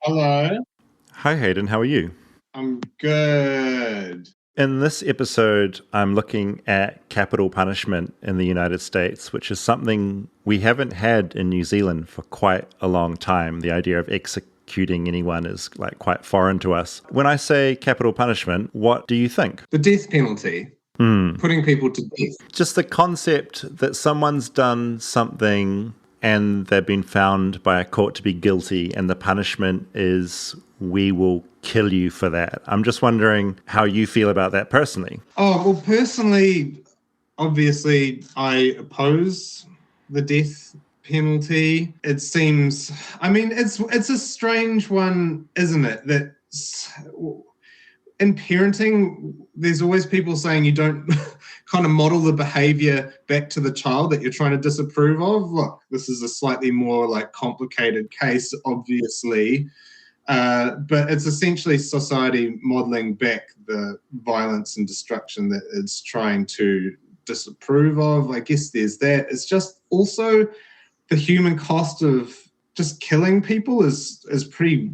Hello, Hi, Hayden. How are you? I'm good. In this episode, I'm looking at capital punishment in the United States, which is something we haven't had in New Zealand for quite a long time. The idea of executing anyone is quite foreign to us. When I say capital punishment, what do you think? The death penalty, putting people to death. Just the concept that someone's done something and they've been found by a court to be guilty, and the punishment is we will kill you for that. I'm just wondering how you feel about that personally. Oh, well, personally, obviously, I oppose the death penalty. It seems, it's a strange one, isn't it? That in parenting, there's always people saying you don't kind of model the behavior back to the child that you're trying to disapprove of. Look, this is a slightly more complicated case, obviously, but it's essentially society modeling back the violence and destruction that it's trying to disapprove of. I guess there's that. It's just also the human cost of just killing people is pretty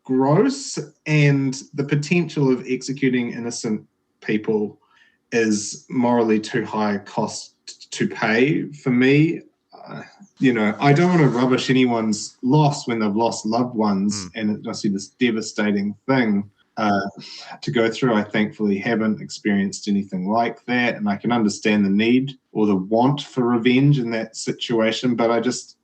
gross, and the potential of executing innocent people is morally too high a cost to pay for me. I don't want to rubbish anyone's loss when they've lost loved ones, and it must be this devastating thing to go through. I thankfully haven't experienced anything like that, and I can understand the need or the want for revenge in that situation, but I just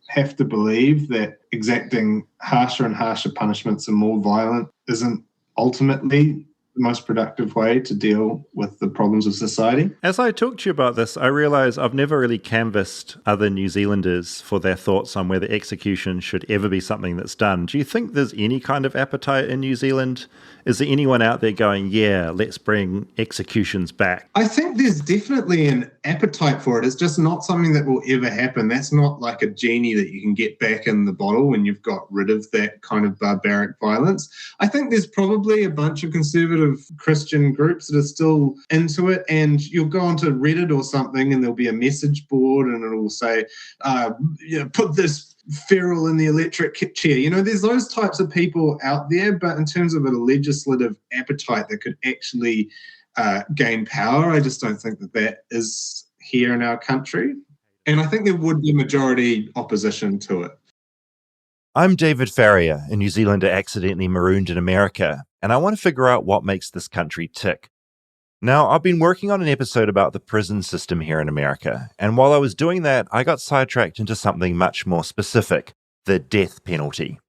have to believe that exacting harsher and harsher punishments and more violent isn't ultimately the most productive way to deal with the problems of society. As I talk to you about this, I realize I've never really canvassed other New Zealanders for their thoughts on whether execution should ever be something that's done. Do you think there's any kind of appetite in New Zealand? Is there anyone out there going, yeah, let's bring executions back? I think there's definitely an appetite for it. It's just not something that will ever happen. That's not like a genie that you can get back in the bottle when you've got rid of that kind of barbaric violence. I think there's probably a bunch of conservative Christian groups that are still into it, and you'll go onto Reddit or something and there'll be a message board and it'll say, put this feral in the electric chair. There's those types of people out there, but in terms of a legislative appetite that could actually gain power, I just don't think that is here in our country. And I think there would be majority opposition to it. I'm David Farrier, a New Zealander accidentally marooned in America, and I want to figure out what makes this country tick. Now, I've been working on an episode about the prison system here in America, and while I was doing that, I got sidetracked into something much more specific, the death penalty.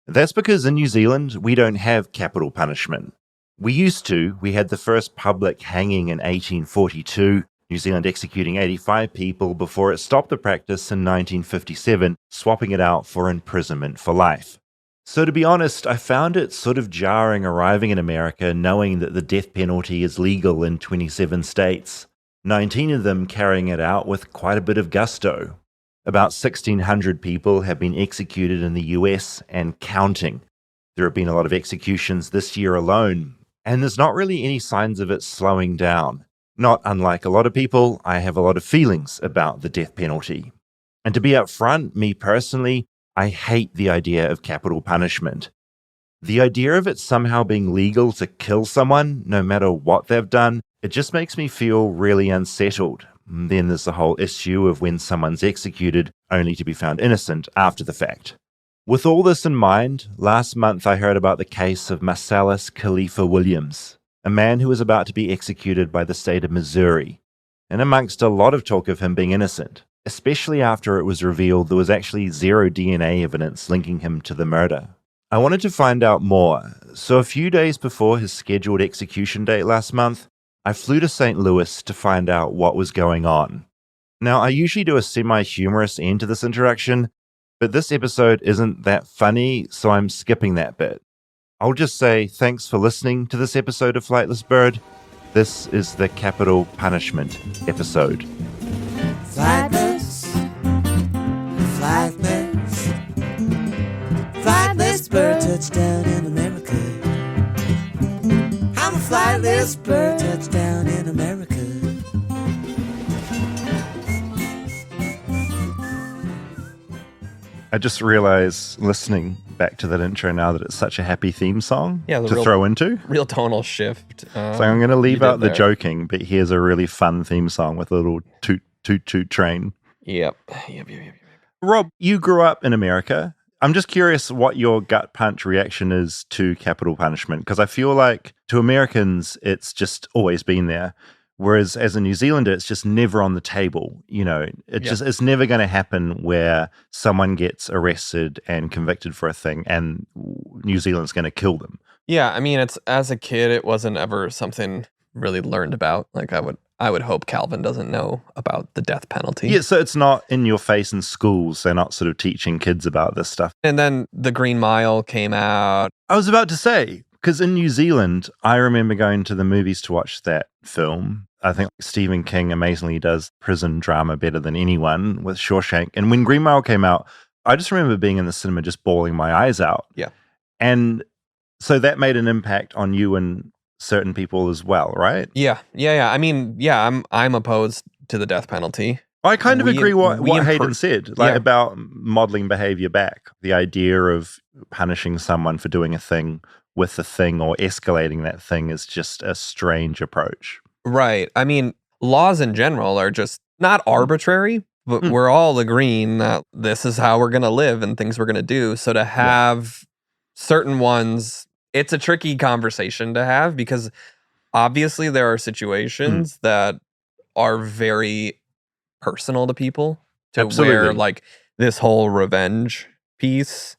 That's because in New Zealand, we don't have capital punishment. We used to. We had the first public hanging in 1842, New Zealand executing 85 people before it stopped the practice in 1957, swapping it out for imprisonment for life. So to be honest, I found it sort of jarring arriving in America knowing that the death penalty is legal in 27 states, 19 of them carrying it out with quite a bit of gusto. About 1,600 people have been executed in the US and counting. There have been a lot of executions this year alone, and there's not really any signs of it slowing down. Not unlike a lot of people, I have a lot of feelings about the death penalty. And to be upfront, me personally, I hate the idea of capital punishment. The idea of it somehow being legal to kill someone, no matter what they've done, it just makes me feel really unsettled. Then there's the whole issue of when someone's executed, only to be found innocent after the fact. With all this in mind, last month I heard about the case of Marcellus Williams, a man who was about to be executed by the state of Missouri, and amongst a lot of talk of him being innocent, especially after it was revealed there was actually zero DNA evidence linking him to the murder. I wanted to find out more, so a few days before his scheduled execution date last month, I flew to St. Louis to find out what was going on. Now, I usually do a semi-humorous end to this introduction, but this episode isn't that funny, so I'm skipping that bit. I'll just say thanks for listening to this episode of Flightless Bird. This is the capital punishment episode. Flightless, flightless, flightless bird touchdown in America. I'm a flightless bird touchdown in America. I just realized, listening back to that intro now, that it's such a happy theme song to throw into. Real tonal shift. So I'm going to leave out the joking, but here's a really fun theme song with a little toot, toot, toot train. Yep. Rob, you grew up in America. I'm just curious what your gut punch reaction is to capital punishment, because I feel like to Americans, it's just always been there. Whereas as a New Zealander, it's just never on the table. It's never going to happen where someone gets arrested and convicted for a thing and New Zealand's going to kill them. Yeah, I mean, it's as a kid, it wasn't ever something really learned about. Like I would hope Calvin doesn't know about the death penalty. Yeah, so it's not in your face in schools. They're not sort of teaching kids about this stuff. And then the Green Mile came out. I was about to say, because in New Zealand, I remember going to the movies to watch that film. I think Stephen King amazingly does prison drama better than anyone with Shawshank. And when Green Mile came out, I just remember being in the cinema just bawling my eyes out. Yeah. And so that made an impact on you and certain people as well, right? Yeah. I mean, I'm opposed to the death penalty. I kind of agree what Hayden said, about modeling behavior back. The idea of punishing someone for doing a thing with a thing or escalating that thing is just a strange approach. Right. I mean, laws in general are just not arbitrary, but we're all agreeing that this is how we're going to live and things we're going to do. So to have certain ones, it's a tricky conversation to have because obviously there are situations that are very personal to people where like this whole revenge piece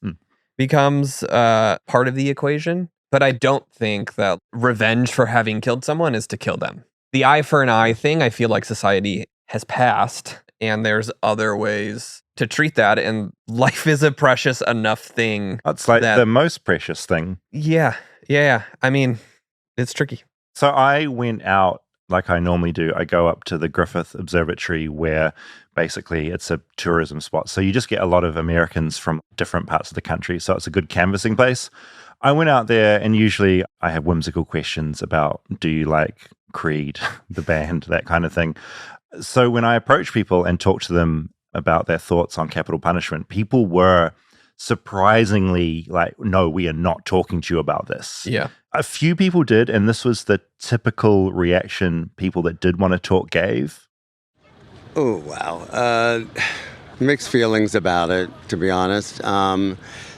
becomes part of the equation. But I don't think that revenge for having killed someone is to kill them. The eye for an eye thing, I feel like society has passed and there's other ways to treat that. And life is a precious enough thing. It's like the most precious thing. Yeah. I mean, it's tricky. So I went out like I normally do. I go up to the Griffith Observatory where basically it's a tourism spot. So you just get a lot of Americans from different parts of the country. So it's a good canvassing place. I went out there and usually I have whimsical questions about, do you like Creed, the band, that kind of thing. So when I approached people and talked to them about their thoughts on capital punishment, people were surprisingly like, no, we are not talking to you about this. Yeah. A few people did, and this was the typical reaction people that did want to talk gave. Oh, wow. Mixed feelings about it, to be honest.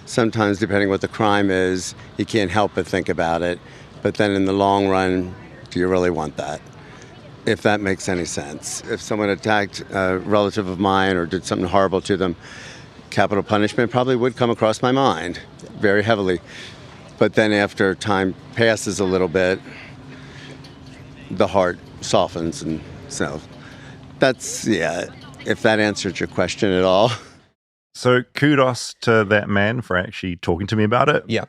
Sometimes, depending what the crime is, you can't help but think about it. But then in the long run, do you really want that? If that makes any sense. If someone attacked a relative of mine or did something horrible to them, capital punishment probably would come across my mind very heavily. But then after time passes a little bit, the heart softens. And so that's, if that answered your question at all. So kudos to that man for actually talking to me about it. Yeah.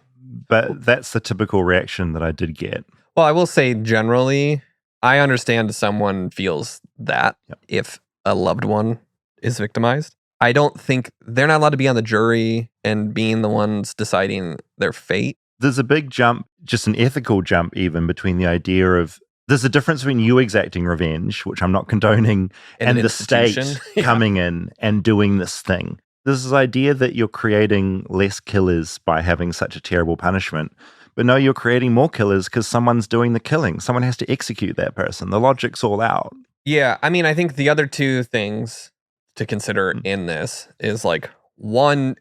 But that's the typical reaction that I did get. Well, I will say generally, I understand someone feels that if a loved one is victimized. I don't think they're not allowed to be on the jury and being the ones deciding their fate. There's a big jump, just an ethical jump even, between the idea of there's a difference between you exacting revenge, which I'm not condoning, and the state coming in and doing this thing. There's this idea that you're creating less killers by having such a terrible punishment. But no, you're creating more killers because someone's doing the killing. Someone has to execute that person. The logic's all out. Yeah, I mean, I think the other two things to consider in this is like, one,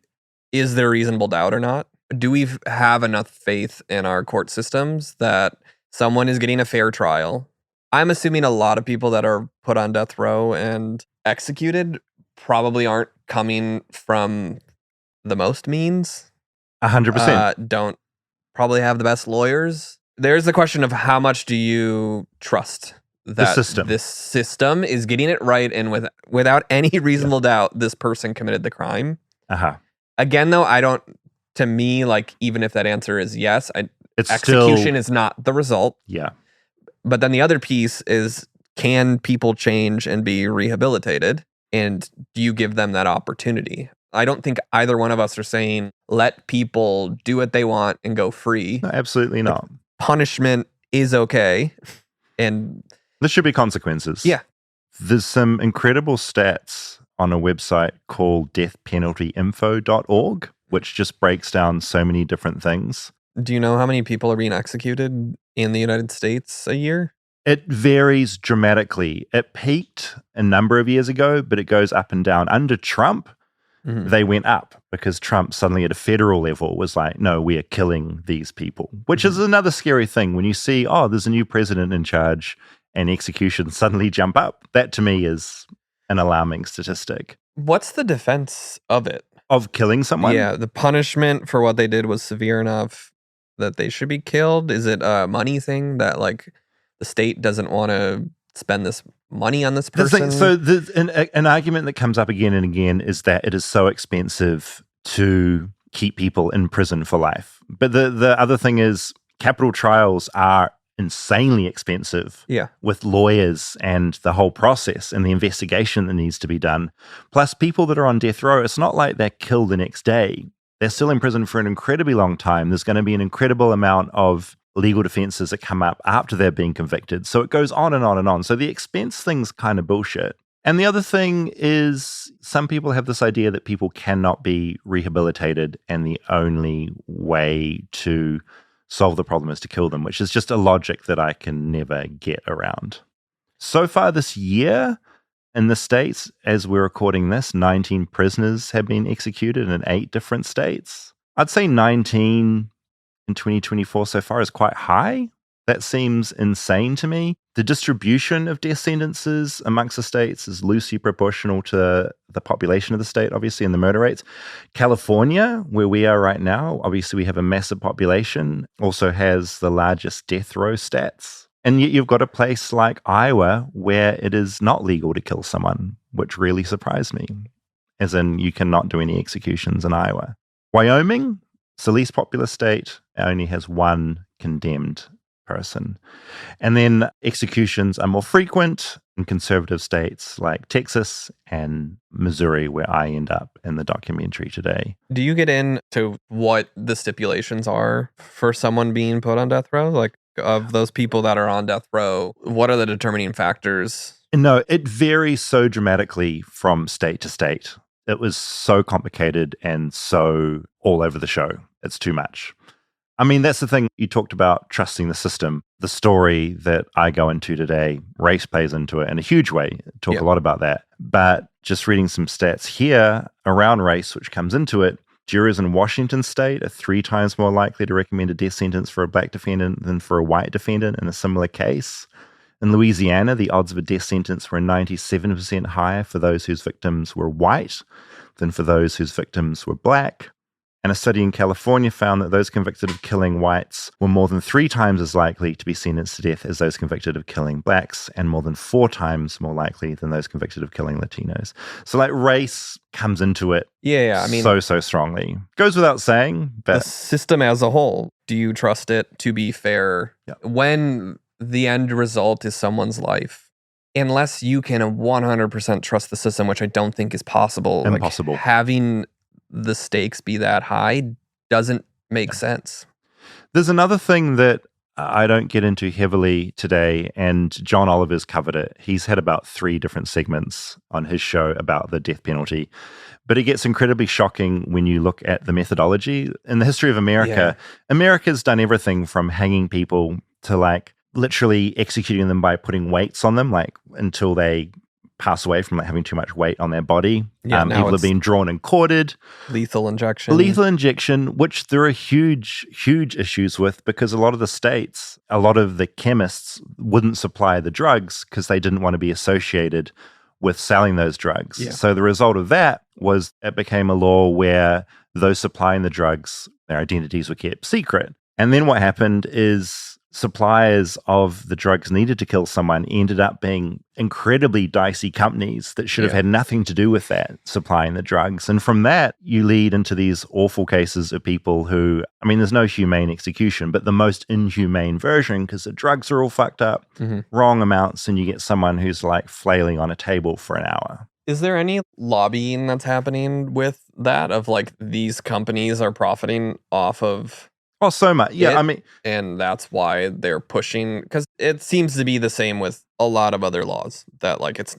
is there reasonable doubt or not? Do we have enough faith in our court systems that someone is getting a fair trial? I'm assuming a lot of people that are put on death row and executed probably aren't coming from the most means. 100%. Don't probably have the best lawyers. There's the question of how much do you trust that this system is getting it right, and without any reasonable doubt, this person committed the crime. Again, though, to me, like, even if that answer is yes, execution is not the result. Yeah. But then the other piece is, can people change and be rehabilitated? And do you give them that opportunity? I don't think either one of us are saying, let people do what they want and go free. No, absolutely not. Like, punishment is okay. And there should be consequences. Yeah. There's some incredible stats on a website called deathpenaltyinfo.org, which just breaks down so many different things. Do you know how many people are being executed in the United States a year? It varies dramatically. It peaked a number of years ago, but it goes up and down. Under Trump, they went up because Trump suddenly at a federal level was like, no, we are killing these people, which is another scary thing when you see, oh, there's a new president in charge and executions suddenly jump up. That to me is an alarming statistic. What's the defense of it? Of killing someone? Yeah, the punishment for what they did was severe enough that they should be killed. Is it a money thing that like the state doesn't want to spend this money on this person? An argument that comes up again and again is that it is so expensive to keep people in prison for life. But the other thing is capital trials are insanely expensive with lawyers and the whole process and the investigation that needs to be done. Plus, people that are on death row, it's not like they're killed the next day. They're still in prison for an incredibly long time. There's going to be an incredible amount of legal defenses that come up after they're being convicted. So it goes on and on and on. So the expense thing's kind of bullshit. And the other thing is some people have this idea that people cannot be rehabilitated and the only way to solve the problem is to kill them, which is just a logic that I can never get around. So far this year in the States, as we're recording this, 19 prisoners have been executed in 8 different states. I'd say 19 in 2024 so far is quite high. That seems insane to me. The distribution of death sentences amongst the states is loosely proportional to the population of the state, obviously, and the murder rates. California, where we are right now, obviously we have a massive population, also has the largest death row stats. And yet you've got a place like Iowa where it is not legal to kill someone, which really surprised me. As in, you cannot do any executions in Iowa. Wyoming, it's the least populous state, only has 1 condemned person. And then executions are more frequent in conservative states like Texas and Missouri, where I end up in the documentary today. Do you get into what the stipulations are for someone being put on death row? Like, of those people that are on death row, what are the determining factors? No, it varies so dramatically from state to state. It was so complicated and so all over the show. It's too much. I mean, that's the thing. You talked about trusting the system. The story that I go into today, race plays into it in a huge way. Talk a lot about that. But just reading some stats here around race, which comes into it, jurors in Washington state are 3 times more likely to recommend a death sentence for a black defendant than for a white defendant in a similar case. In Louisiana, the odds of a death sentence were 97% higher for those whose victims were white than for those whose victims were black. And a study in California found that those convicted of killing whites were more than 3 times as likely to be sentenced to death as those convicted of killing blacks, and more than 4 times more likely than those convicted of killing Latinos. So, like, race comes into it I mean, so strongly. Goes without saying, but the system as a whole, do you trust it to be fair? When the end result is someone's life, unless you can 100% trust the system, which I don't think is possible. Impossible. Like, having the stakes be that high doesn't make sense. There's another thing that I don't get into heavily today, and John Oliver's covered it. He's had about 3 different segments on his show about the death penalty, but it gets incredibly shocking when you look at the methodology. In the history of America, America's done everything from hanging people to like literally executing them by putting weights on them, like until they pass away from like having too much weight on their body. People have been drawn and quartered. Lethal injection, which there are huge issues with, because a lot of the states, a lot of the chemists wouldn't supply the drugs because they didn't want to be associated with selling those drugs. So the result of that was it became a law where those supplying the drugs, their identities were kept secret. And then what happened is suppliers of the drugs needed to kill someone ended up being incredibly dicey companies that should have had nothing to do with that, supplying the drugs. And from that, you lead into these awful cases of people who, I mean, there's no humane execution, but the most inhumane version, because the drugs are all fucked up, wrong amounts, and you get someone who's like flailing on a table for an hour. Is there any lobbying that's happening with that, of like these companies are profiting off of... Oh, so much. Yeah, I mean... And that's why they're pushing... Because it seems to be the same with a lot of other laws, that like it's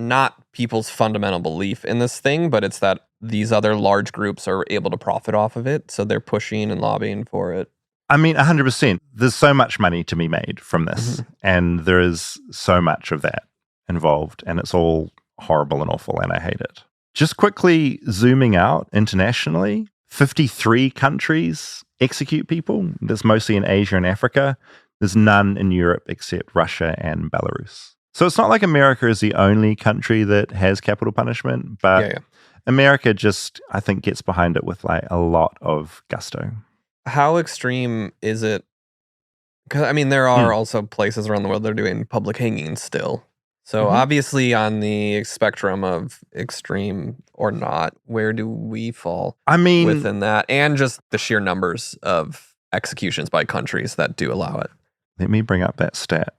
not people's fundamental belief in this thing, but it's that these other large groups are able to profit off of it. So they're pushing and lobbying for it. I mean, 100%. There's so much money to be made from this, and there is so much of that involved, and it's all horrible and awful, and I hate it. Just quickly zooming out internationally, 53 countries execute people. There's mostly in Asia and Africa. There's none in Europe except Russia and Belarus. So it's not like America is the only country that has capital punishment, but America just, I think, gets behind it with like a lot of gusto. How extreme is it? Because, I mean, there are also places around the world that are doing public hangings still. So obviously on the spectrum of extreme or not, where do we fall within that? And just the sheer numbers of executions by countries that do allow it. Let me bring up that stat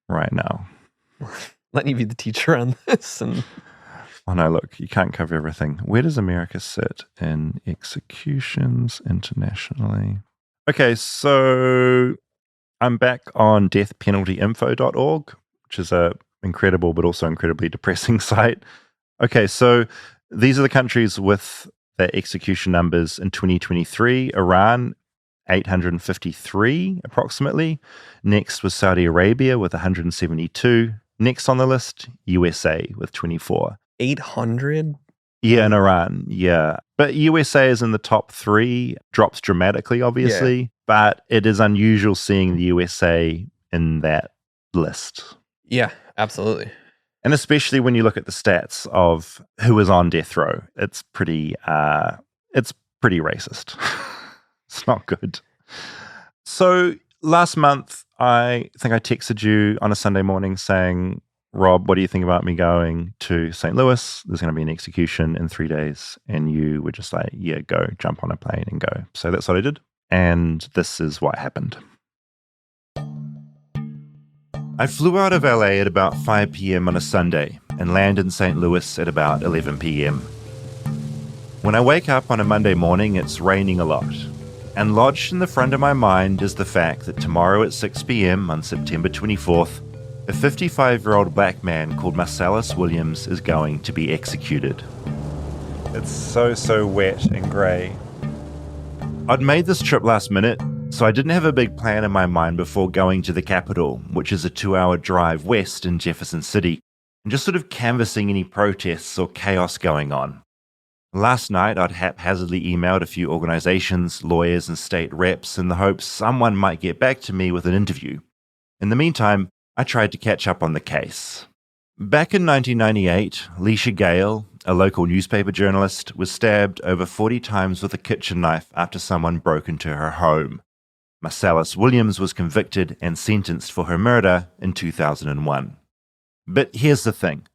right now. Letting you be the teacher on this. Oh no, look, you can't cover everything. Where does America sit in executions internationally? Okay, so I'm back on deathpenaltyinfo.org, which is a incredible but also incredibly depressing site. Okay, so these are the countries with the execution numbers in 2023. Iran, 853 approximately. Next was Saudi Arabia with 172. Next on the list, USA with 24. 800? Yeah, in Iran, yeah. But USA is in the top 3, drops dramatically, obviously, but it is unusual seeing the USA in that list. Yeah, absolutely. And especially when you look at the stats of who is on death row, it's pretty racist. It's not good. So last month, I think I texted you on a Sunday morning saying, Rob, what do you think about me going to St. Louis? There's going to be an execution in 3 days. And you were just like, yeah, go, jump on a plane and go. So that's what I did. And this is what happened. I flew out of LA at about 5 p.m. on a Sunday and landed in St. Louis at about 11 p.m. When I wake up on a Monday morning, it's raining a lot. And lodged in the front of my mind is the fact that tomorrow at 6 p.m. on September 24th, a 55-year-old black man called Marcellus Williams is going to be executed. It's so wet and grey. I'd made this trip last minute, so I didn't have a big plan in my mind before going to the capital, which is a 2-hour drive west in Jefferson City, and just sort of canvassing any protests or chaos going on. Last night, I'd haphazardly emailed a few organizations, lawyers, and state reps in the hopes someone might get back to me with an interview. In the meantime, I tried to catch up on the case. Back in 1998, Leisha Gale, a local newspaper journalist, was stabbed over 40 times with a kitchen knife after someone broke into her home. Marcellus Williams was convicted and sentenced for her murder in 2001. But here's the thing.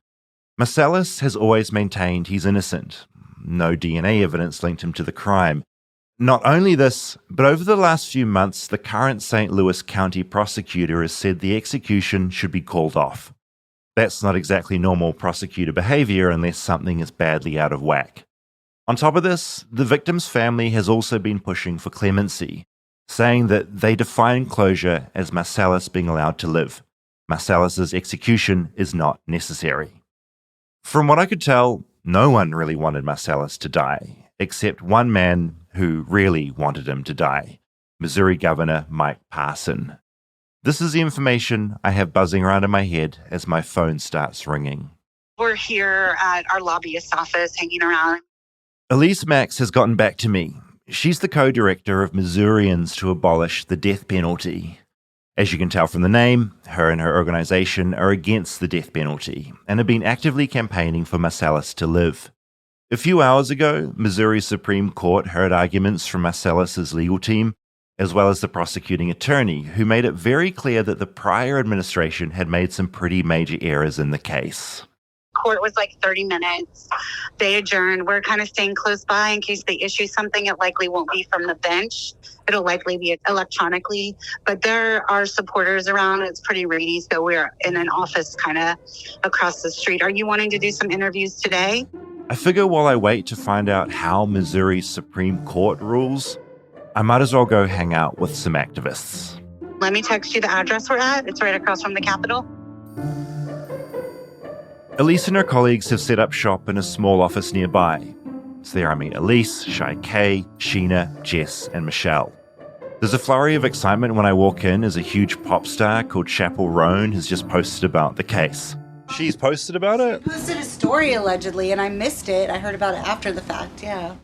Marcellus has always maintained he's innocent. No DNA evidence linked him to the crime. Not only this, but over the last few months, the current St. Louis County prosecutor has said the execution should be called off. That's not exactly normal prosecutor behavior unless something is badly out of whack. On top of this, the victim's family has also been pushing for clemency, saying that they define closure as Marcellus being allowed to live. Marcellus's execution is not necessary. From what I could tell, no one really wanted Marcellus to die, except one man who really wanted him to die, Missouri Governor Mike Parson. This is the information I have buzzing around in my head as my phone starts ringing. We're here at our lobbyist office hanging around. Elise Max has gotten back to me. She's the co-director of Missourians to Abolish the death penalty. As you can tell from the name, her and her organization are against the death penalty and have been actively campaigning for Marcellus to live. A few hours ago, Missouri's Supreme Court heard arguments from Marcellus's legal team, as well as the prosecuting attorney, who made it very clear that the prior administration had made some pretty major errors in the case. Court was like 30 minutes. They adjourned. We're kind of staying close by in case they issue something. It likely won't be from the bench. It'll likely be electronically. But there are supporters around. It's pretty rainy, so we're in an office kind of across the street. Are you wanting to do some interviews today? I figure while I wait to find out how Missouri's Supreme Court rules, I might as well go hang out with some activists. Let me text you the address we're at. It's right across from the Capitol. Elise and her colleagues have set up shop in a small office nearby. So there I meet Elise, Shai Kay, Sheena, Jess, and Michelle. There's a flurry of excitement when I walk in as a huge pop star called Chappell Roan has just posted about the case. She's posted about it? Posted a story allegedly, and I missed it. I heard about it after the fact, yeah.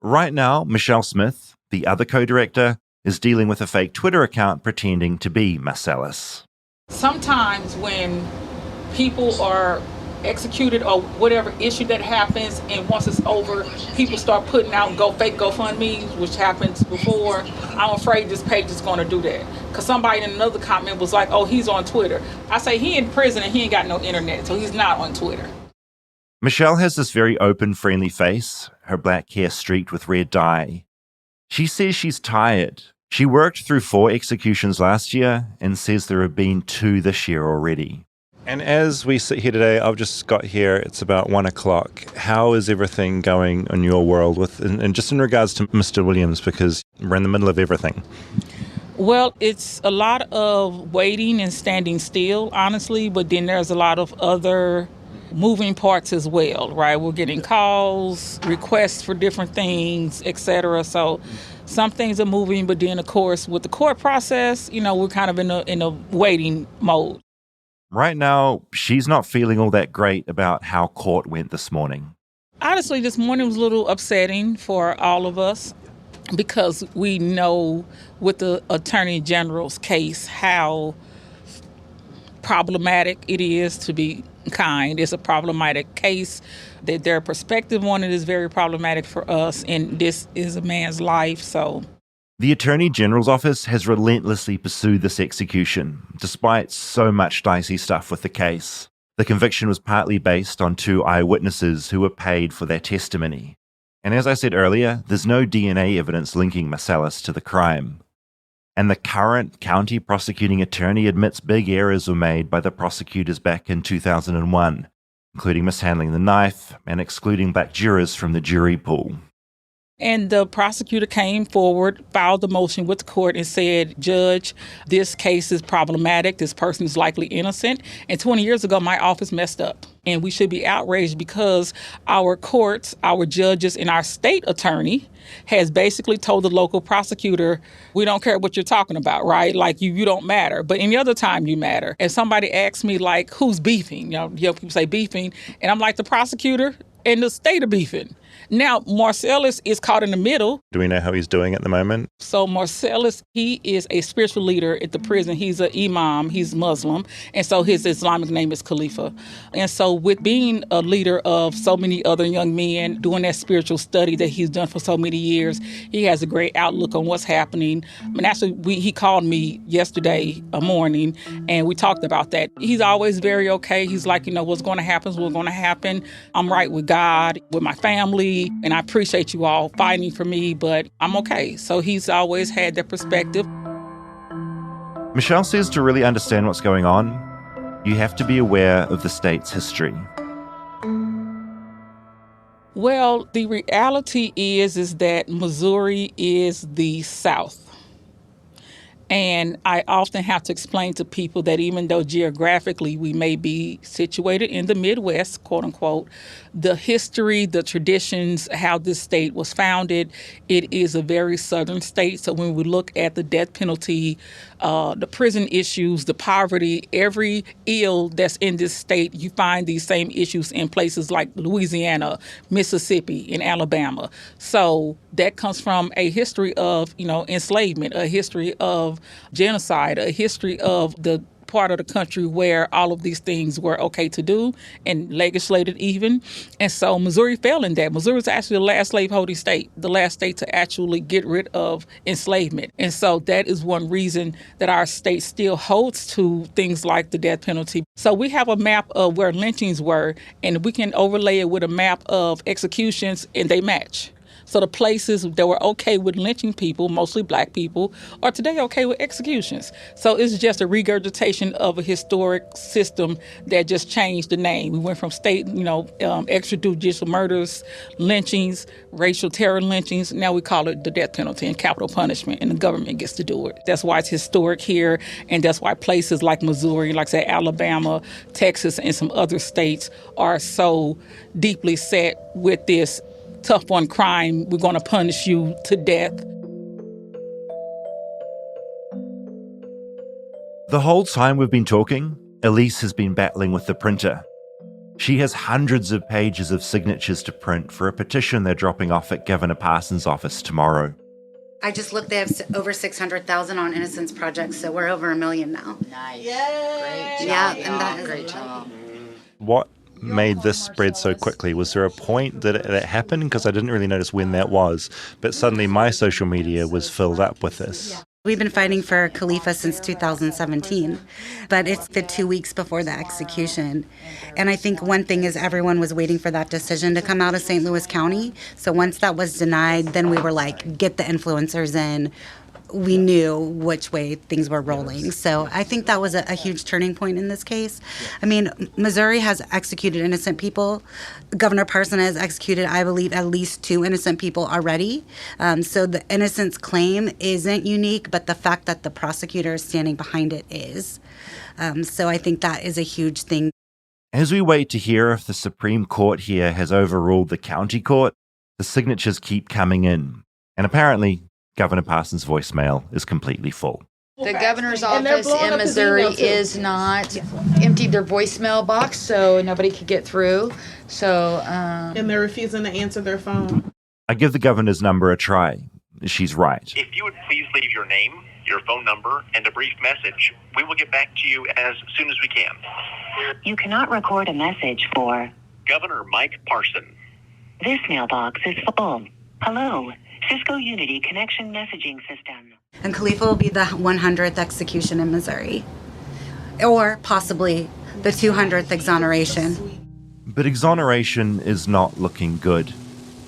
Right now, Michelle Smith, the other co-director, is dealing with a fake Twitter account pretending to be Marcellus. Sometimes when people are executed or whatever issue that happens, and once it's over, people start putting out fake GoFundMes, which happens before. I'm afraid this page is going to do that. Because somebody in another comment was like, oh, he's on Twitter. I say he in prison and he ain't got no internet, so he's not on Twitter. Michelle has this very open, friendly face, her black hair streaked with red dye. She says she's tired. She worked through 4 executions last year and says there have been 2 this year already. And as we sit here today, I've just got here, it's about 1 o'clock. How is everything going in your world and just in regards to Mr. Williams, because we're in the middle of everything? Well, it's a lot of waiting and standing still, honestly, but then there's a lot of other moving parts as well, right? We're getting calls, requests for different things, etc. So some things are moving, but then, of course, with the court process, we're kind of in a waiting mode. Right now, she's not feeling all that great about how court went this morning. Honestly, this morning was a little upsetting for all of us because we know with the Attorney General's case how problematic it is, to be kind. It's a problematic case. That their perspective on it is very problematic for us, and this is a man's life, so... The Attorney General's office has relentlessly pursued this execution, despite so much dicey stuff with the case. The conviction was partly based on 2 eyewitnesses who were paid for their testimony. And as I said earlier, there's no DNA evidence linking Marcellus to the crime. And the current county prosecuting attorney admits big errors were made by the prosecutors back in 2001, including mishandling the knife and excluding black jurors from the jury pool. And the prosecutor came forward, filed the motion with the court and said, Judge, this case is problematic. This person is likely innocent. And 20 years ago, my office messed up. And we should be outraged because our courts, our judges, and our state attorney has basically told the local prosecutor, we don't care what you're talking about, right? Like, you don't matter. But any other time you matter. And somebody asked me, like, who's beefing? People say beefing. And I'm like, the prosecutor and the state are beefing. Now, Marcellus is caught in the middle. Do we know how he's doing at the moment? So Marcellus, he is a spiritual leader at the prison. He's an imam. He's Muslim. And so his Islamic name is Khaliifah. And so with being a leader of so many other young men, doing that spiritual study that he's done for so many years, he has a great outlook on what's happening. And actually, he called me yesterday morning, and we talked about that. He's always very okay. He's like, what's going to happen is what's going to happen. I'm right with God, with my family. And I appreciate you all fighting for me, but I'm okay. So he's always had that perspective. Michelle says to really understand what's going on, you have to be aware of the state's history. Well, the reality is that Missouri is the South. And I often have to explain to people that even though geographically we may be situated in the Midwest, quote unquote, the history, the traditions, how this state was founded, it is a very southern state. So when we look at the death penalty, the prison issues, the poverty, every ill that's in this state, you find these same issues in places like Louisiana, Mississippi, and Alabama. So that comes from a history of, enslavement, a history of genocide, a history of the part of the country where all of these things were okay to do and legislated even. And so Missouri fell in that. Missouri was actually the last slaveholding state, the last state to actually get rid of enslavement. And so that is one reason that our state still holds to things like the death penalty. So we have a map of where lynchings were, and we can overlay it with a map of executions, and they match. So the places that were okay with lynching people, mostly black people, are today okay with executions. So it's just a regurgitation of a historic system that just changed the name. We went from state, extrajudicial murders, lynchings, racial terror lynchings. Now we call it the death penalty and capital punishment, and the government gets to do it. That's why it's historic here, and that's why places like Missouri, like say Alabama, Texas, and some other states are so deeply set with this tough on crime. We're going to punish you to death. The whole time we've been talking, Elise has been battling with the printer. She has hundreds of pages of signatures to print for a petition they're dropping off at Governor Parson's office tomorrow. I just looked, they have over 600,000 on Innocence Project, so we're over 1 million now. Nice. Yay! Great job. Yeah, and that is Great job. What made this spread so quickly? Was there a point that it happened? Because I didn't really notice when that was, but suddenly my social media was filled up with this. We've been fighting for Khaliifah since 2017, but it's the 2 weeks before the execution. And I think one thing is everyone was waiting for that decision to come out of St. Louis County. So once that was denied, then we were like, get the influencers in. We knew which way things were rolling. So I think that was a huge turning point in this case. I mean, Missouri has executed innocent people. Governor Parson has executed, I believe, at least 2 innocent people already. So the innocence claim isn't unique, but the fact that the prosecutor is standing behind it is. So I think that is a huge thing. As we wait to hear if the Supreme Court here has overruled the county court, the signatures keep coming in. And apparently, Governor Parson's voicemail is completely full. The governor's office in Missouri is not emptied their voicemail box, so nobody could get through. So, and they're refusing to answer their phone. I give the governor's number a try. She's right. If you would please leave your name, your phone number, and a brief message, we will get back to you as soon as we can. You cannot record a message for Governor Mike Parson. This mailbox is full. Hello, Cisco Unity Connection Messaging System. And Khaliifah will be the 100th execution in Missouri, or possibly the 200th exoneration. But exoneration is not looking good.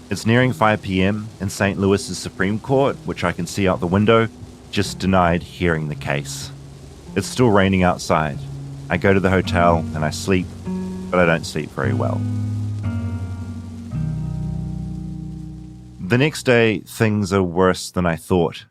It's nearing 5 p.m. and St. Louis's Supreme Court, which I can see out the window, just denied hearing the case. It's still raining outside. I go to the hotel and I sleep, but I don't sleep very well. The next day, things are worse than I thought.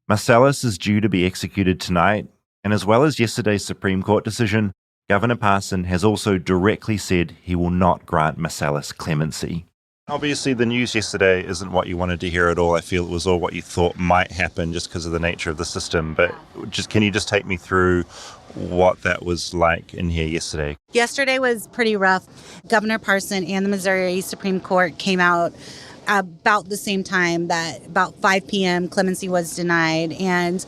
Marcellus is due to be executed tonight, and as well as yesterday's Supreme Court decision, Governor Parson has also directly said he will not grant Marcellus clemency. Obviously, the news yesterday isn't what you wanted to hear at all. I feel it was all what you thought might happen just because of the nature of the system. But can you just take me through what that was like in here yesterday? Yesterday was pretty rough. Governor Parson and the Missouri Supreme Court came out about the same time, that about 5 p.m. clemency was denied. And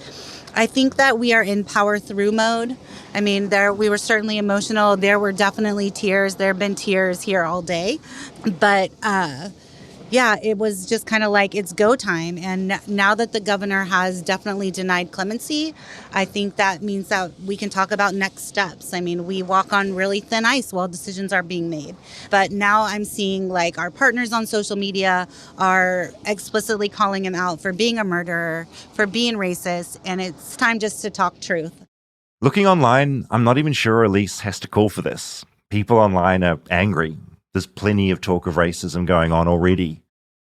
I think that we are in power through mode. I mean, we were certainly emotional. There were definitely tears. There have been tears here all day. But yeah, it was just kind of like it's go time. And now that the governor has definitely denied clemency, I think that means that we can talk about next steps. I mean, we walk on really thin ice while decisions are being made. But now I'm seeing like our partners on social media are explicitly calling him out for being a murderer, for being racist, and it's time just to talk truth. Looking online, I'm not even sure Elise has to call for this. People online are angry. There's plenty of talk of racism going on already.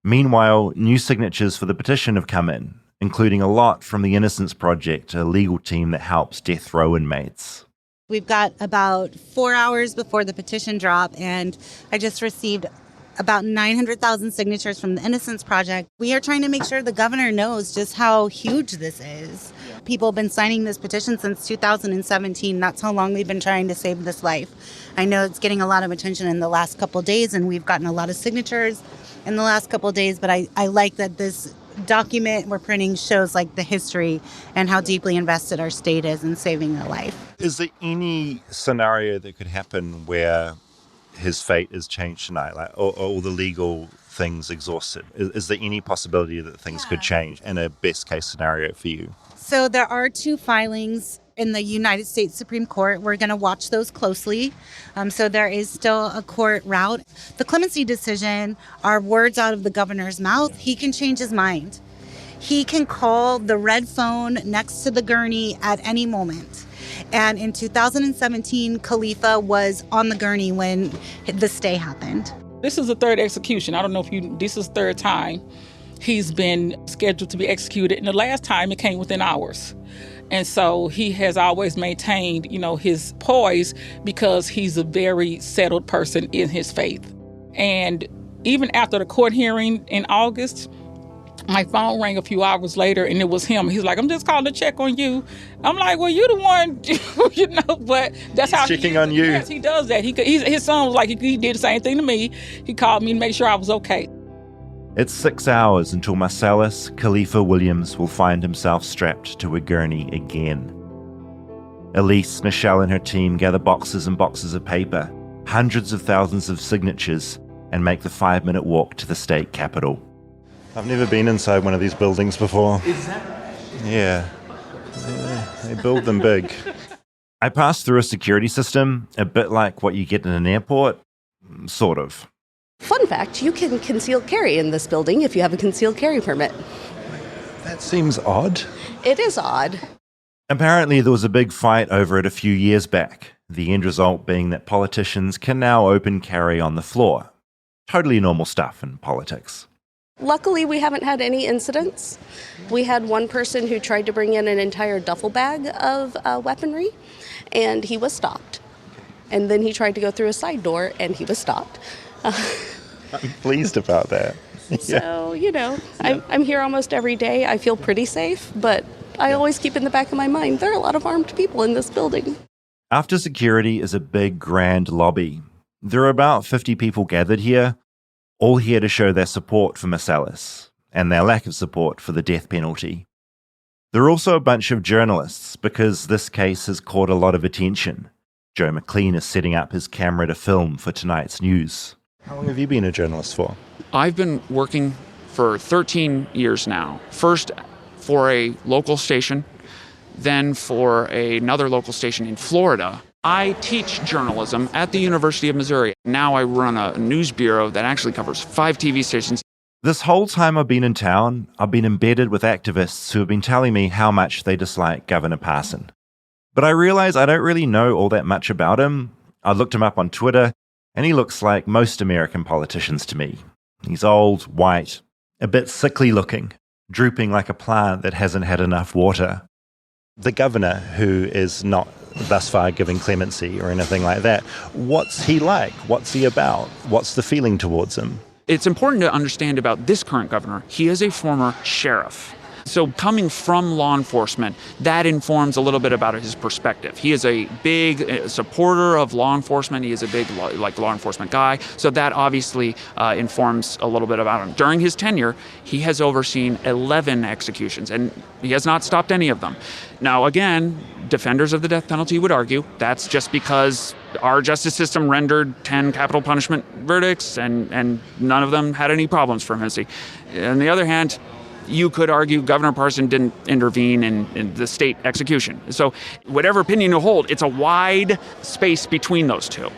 Meanwhile, new signatures for the petition have come in, including a lot from the Innocence Project, a legal team that helps death row inmates. We've got about 4 hours before the petition drop, and I just received about 900,000 signatures from the Innocence Project. We are trying to make sure the governor knows just how huge this is. People have been signing this petition since 2017. That's how long we've been trying to save this life. I know it's getting a lot of attention in the last couple of days, and we've gotten a lot of signatures in the last couple of days, but I like that this document we're printing shows like the history and how deeply invested our state is in saving a life. Is there any scenario that could happen where his fate is changed tonight, like all the legal things exhausted? Is there any possibility that things could change in a best case scenario for you? So there are 2 filings in the United States Supreme Court. We're going to watch those closely. So there is still a court route. The clemency decision are words out of the governor's mouth. He can change his mind. He can call the red phone next to the gurney at any moment. And in 2017, Khaliifah was on the gurney when the stay happened. This is the third execution. I don't know if this is the third time he's been scheduled to be executed. And the last time it came within hours. And so he has always maintained, his poise because he's a very settled person in his faith. And even after the court hearing in August, my phone rang a few hours later and it was him. He's like, I'm just calling to check on you. I'm like, well, you're the one, but that's how he's checking on you. Yes, he does that. His son was like, he did the same thing to me. He called me to make sure I was okay. It's 6 hours until Marcellus Khaliifah Williams will find himself strapped to a gurney again. Elise, Michelle and her team gather boxes and boxes of paper, hundreds of thousands of signatures, and make the 5-minute walk to the state capitol. I've never been inside one of these buildings before. Is that right? Yeah. They build them big. I passed through a security system, a bit like what you get in an airport. Sort of. Fun fact, you can concealed carry in this building if you have a concealed carry permit. That seems odd. It is odd. Apparently there was a big fight over it a few years back, the end result being that politicians can now open carry on the floor. Totally normal stuff in politics. Luckily, we haven't had any incidents. We had one person who tried to bring in an entire duffel bag of weaponry, and he was stopped. And then he tried to go through a side door, and he was stopped. I'm pleased about that. So, I'm here almost every day. I feel pretty safe, but I always keep in the back of my mind, there are a lot of armed people in this building. After security is a big, grand lobby. There are about 50 people gathered here, all here to show their support for Marcellus and their lack of support for the death penalty. There are also a bunch of journalists because this case has caught a lot of attention. Joe McLean is setting up his camera to film for tonight's news. How long have you been a journalist for? I've been working for 13 years now. First for a local station, then for another local station in Florida. I teach journalism at the University of Missouri. Now I run a news bureau that actually covers 5 TV stations. This whole time I've been in town, I've been embedded with activists who have been telling me how much they dislike Governor Parson. But I realize I don't really know all that much about him. I looked him up on Twitter, and he looks like most American politicians to me. He's old, white, a bit sickly looking, drooping like a plant that hasn't had enough water. The governor, who is not thus far giving clemency or anything like that, what's he like? What's he about? What's the feeling towards him? It's important to understand about this current governor. He is a former sheriff. So coming from law enforcement, that informs a little bit about his perspective. He is a big supporter of law enforcement. He is a big law enforcement guy. So that obviously informs a little bit about him. During his tenure, he has overseen 11 executions, and he has not stopped any of them. Now, again, defenders of the death penalty would argue that's just because our justice system rendered 10 capital punishment verdicts, and none of them had any problems for him. On the other hand, you could argue Governor Parson didn't intervene in the state execution. So whatever opinion you hold, it's a wide space between those two.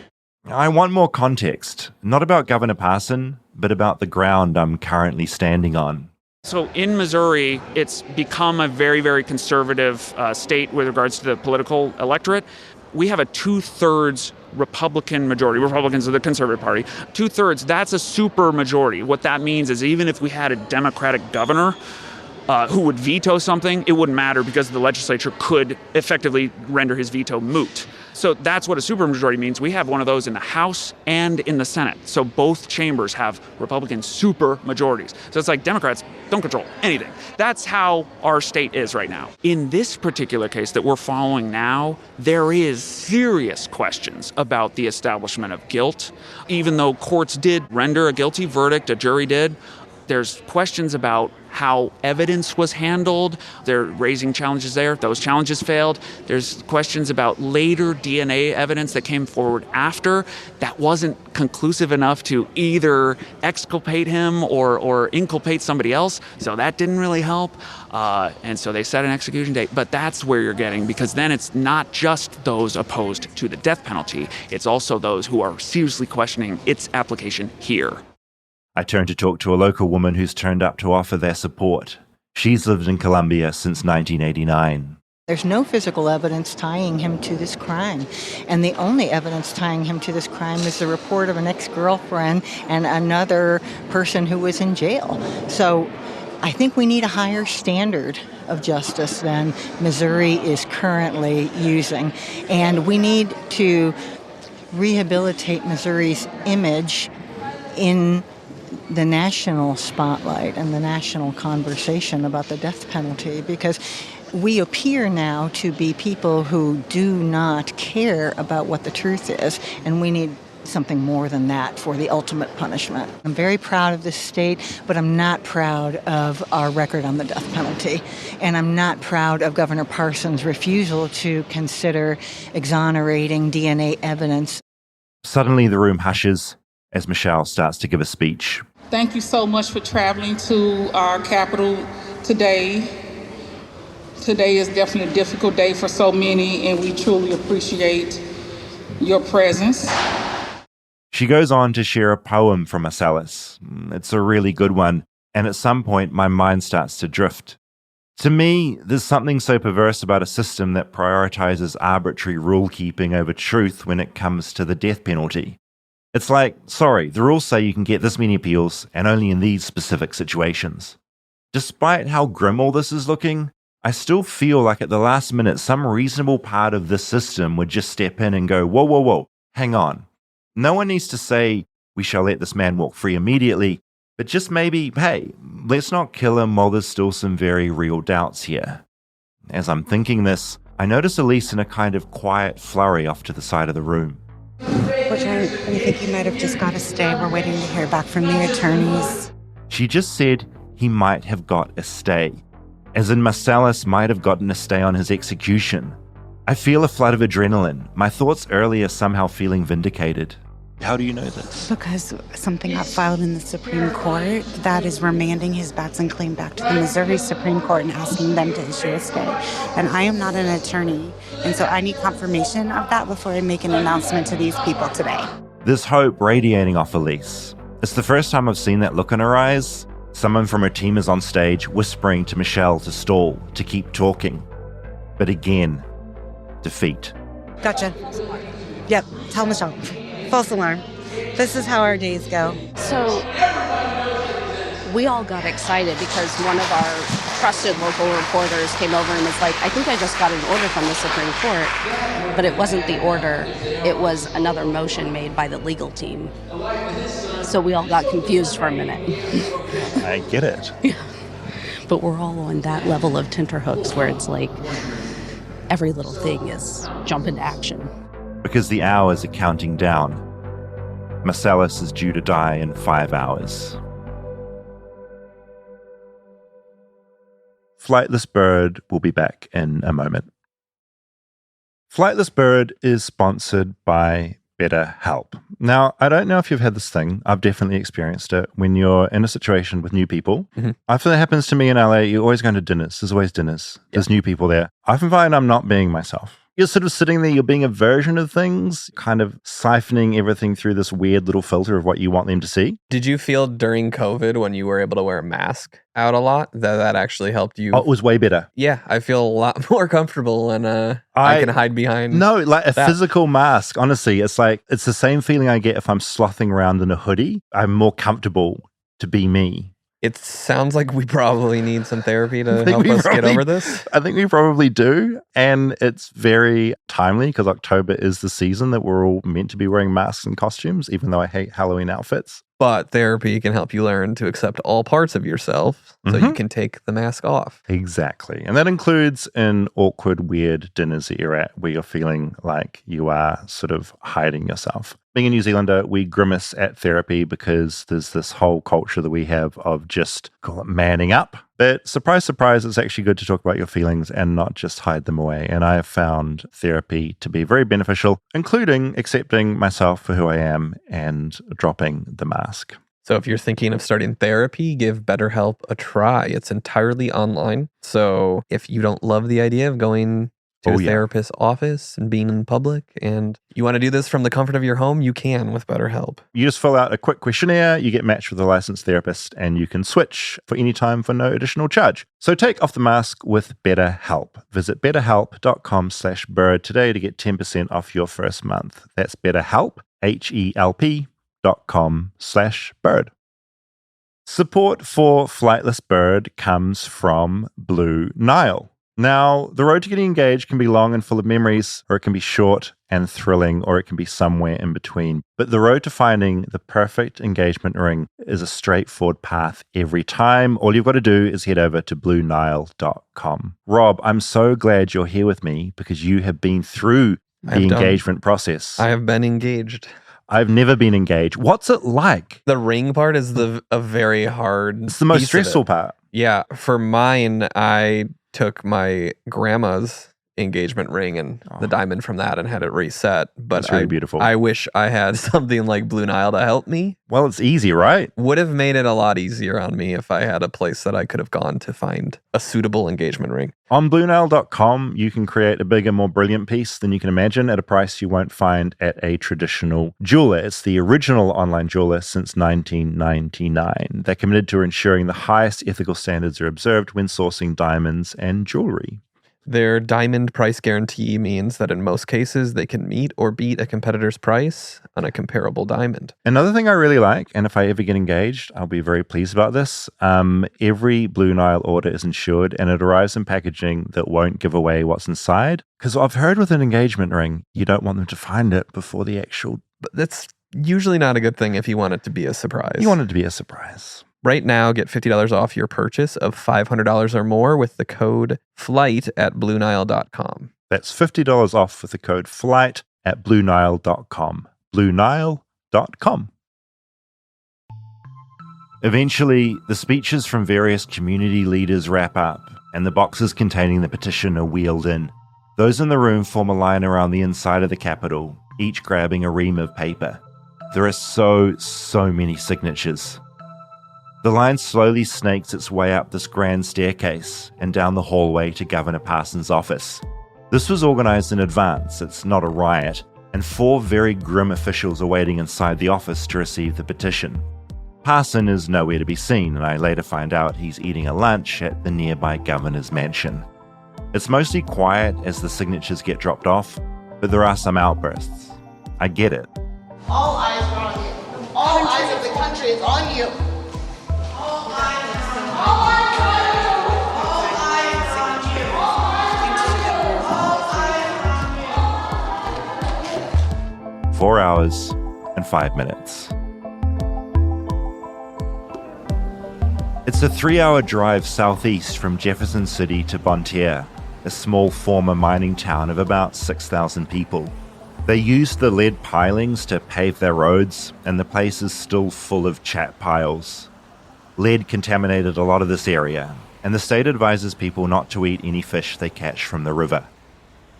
I want more context, not about Governor Parson, but about the ground I'm currently standing on. So in Missouri, it's become a very, very conservative state with regards to the political electorate. We have a 2/3 Republican majority. Republicans are the Conservative Party. 2/3, that's a super majority. What that means is even if we had a Democratic governor who would veto something, it wouldn't matter because the legislature could effectively render his veto moot. So that's what a supermajority means. We have one of those in the House and in the Senate. So both chambers have Republican super majorities. So it's like Democrats don't control anything. That's how our state is right now. In this particular case that we're following now, there is serious questions about the establishment of guilt. Even though courts did render a guilty verdict, a jury did, There's questions about how evidence was handled. They're raising challenges there. Those challenges failed. There's questions about later DNA evidence that came forward after that wasn't conclusive enough to either exculpate him or inculpate somebody else. So that didn't really help. And so they set an execution date. But that's where you're getting, because then it's not just those opposed to the death penalty. It's also those who are seriously questioning its application here. I turn to talk to a local woman who's turned up to offer their support. She's lived in Colombia since 1989. There's no physical evidence tying him to this crime. And the only evidence tying him to this crime is the report of an ex-girlfriend and another person who was in jail. So I think we need a higher standard of justice than Missouri is currently using. And we need to rehabilitate Missouri's image in the national spotlight and the national conversation about the death penalty, because we appear now to be people who do not care about what the truth is, and we need something more than that for the ultimate punishment. I'm very proud of this state, but I'm not proud of our record on the death penalty, and I'm not proud of Governor Parson's refusal to consider exonerating DNA evidence. Suddenly the room hushes as Michelle starts to give a speech. Thank you so much for traveling to our capital today. Today is definitely a difficult day for so many, and we truly appreciate your presence. She goes on to share a poem from Marcellus. It's a really good one, and at some point my mind starts to drift. To me, there's something so perverse about a system that prioritizes arbitrary rule-keeping over truth when it comes to the death penalty. It's like, sorry, the rules say you can get this many appeals, and only in these specific situations. Despite how grim all this is looking, I still feel like at the last minute some reasonable part of this system would just step in and go, whoa, whoa, whoa, hang on. No one needs to say, we shall let this man walk free immediately, but just maybe, hey, let's not kill him while there's still some very real doubts here. As I'm thinking this, I notice Elise in a kind of quiet flurry off to the side of the room. Which I think he might have just got a stay. We're waiting to hear back from the attorneys. She just said he might have got a stay, as in Marcellus might have gotten a stay on his execution. I feel a flood of adrenaline, my thoughts earlier somehow feeling vindicated. How do you know this? Because something got filed in the Supreme Court that is remanding his Batson claim back to the Missouri Supreme Court and asking them to issue a stay. And I am not an attorney, and so I need confirmation of that before I make an announcement to these people today. There's hope radiating off Elise. It's the first time I've seen that look in her eyes. Someone from her team is on stage whispering to Michelle to stall, to keep talking. But again, defeat. Gotcha. Yep, tell Michelle. False alarm. This is how our days go. So we all got excited because one of our trusted local reporters came over and was like, I think I just got an order from the Supreme Court. But it wasn't the order. It was another motion made by the legal team. So we all got confused for a minute. I get it. Yeah. But we're all on that level of tenterhooks where it's like every little thing is jump into action. Because the hours are counting down. Marcellus is due to die in 5 hours. Flightless Bird will be back in a moment. Flightless Bird is sponsored by BetterHelp. Now, I don't know if you've had this thing. I've definitely experienced it. When you're in a situation with new people, I feel that happens to me in LA. You're always going to dinners. There's always dinners. Yep. There's new people there. I often find I'm not being myself. You're sort of sitting there, you're being a version of things, kind of siphoning everything through this weird little filter of what you want them to see. Did you feel during COVID when you were able to wear a mask out a lot that actually helped you? Oh, it was way better. Yeah, I feel a lot more comfortable and I can hide behind. No, like a physical mask, honestly, it's like, it's the same feeling I get if I'm slothing around in a hoodie. I'm more comfortable to be me. It sounds like we probably need some therapy to help us get over this. I think we probably do. And it's very timely because October is the season that we're all meant to be wearing masks and costumes, even though I hate Halloween outfits. But therapy can help you learn to accept all parts of yourself so you can take the mask off. Exactly. And that includes in awkward, weird dinners that you're at where you're feeling like you are sort of hiding yourself. Being a New Zealander, we grimace at therapy because there's this whole culture that we have of just, call it manning up. But surprise, surprise, it's actually good to talk about your feelings and not just hide them away. And I have found therapy to be very beneficial, including accepting myself for who I am and dropping the mask. So if you're thinking of starting therapy, give BetterHelp a try. It's entirely online. So if you don't love the idea of going to a therapist's office and being in public, and you want to do this from the comfort of your home, you can with BetterHelp. You just fill out a quick questionnaire, you get matched with a licensed therapist, and you can switch for any time for no additional charge. So take off the mask with BetterHelp. Visit betterhelp.com/bird today to get 10% off your first month. That's BetterHelp, HELP.com/bird. Support for Flightless Bird comes from Blue Nile. Now, the road to getting engaged can be long and full of memories, or it can be short and thrilling, or it can be somewhere in between. But the road to finding the perfect engagement ring is a straightforward path every time. All you've got to do is head over to BlueNile.com. Rob, I'm so glad you're here with me because you have been through the engagement process. I have been engaged. I've never been engaged. What's it like? The ring part is a very hard. It's the most stressful part. Yeah. For mine, I took my grandma's engagement ring and the diamond from that and had it reset. But That's really beautiful. I wish I had something like Blue Nile to help me. Well, it's easy, right? Would have made it a lot easier on me if I had a place that I could have gone to find a suitable engagement ring. On BlueNile.com, you can create a bigger, more brilliant piece than you can imagine at a price you won't find at a traditional jeweler. It's the original online jeweler since 1999. They're committed to ensuring the highest ethical standards are observed when sourcing diamonds and jewelry. Their diamond price guarantee means that in most cases, they can meet or beat a competitor's price on a comparable diamond. Another thing I really like, and if I ever get engaged, I'll be very pleased about this, every Blue Nile order is insured and it arrives in packaging that won't give away what's inside. Because I've heard with an engagement ring, you don't want them to find it before the actual... But that's usually not a good thing if you want it to be a surprise. You want it to be a surprise. Right now, get $50 off your purchase of $500 or more with the code FLIGHT at BlueNile.com. That's $50 off with the code FLIGHT at BlueNile.com. BlueNile.com. Eventually, the speeches from various community leaders wrap up, and the boxes containing the petition are wheeled in. Those in the room form a line around the inside of the Capitol, each grabbing a ream of paper. There are so many signatures. The line slowly snakes its way up this grand staircase and down the hallway to Governor Parson's office. This was organized in advance, it's not a riot, and 4 very grim officials are waiting inside the office to receive the petition. Parson is nowhere to be seen, and I later find out he's eating a lunch at the nearby governor's mansion. It's mostly quiet as the signatures get dropped off, but there are some outbursts. I get it. All eyes are on you. All eyes of the country is on you. 4 hours and 5 minutes. It's a 3-hour drive southeast from Jefferson City to Bonne Terre, a small former mining town of about 6,000 people. They used the lead pilings to pave their roads, and the place is still full of chat piles. Lead contaminated a lot of this area, and the state advises people not to eat any fish they catch from the river.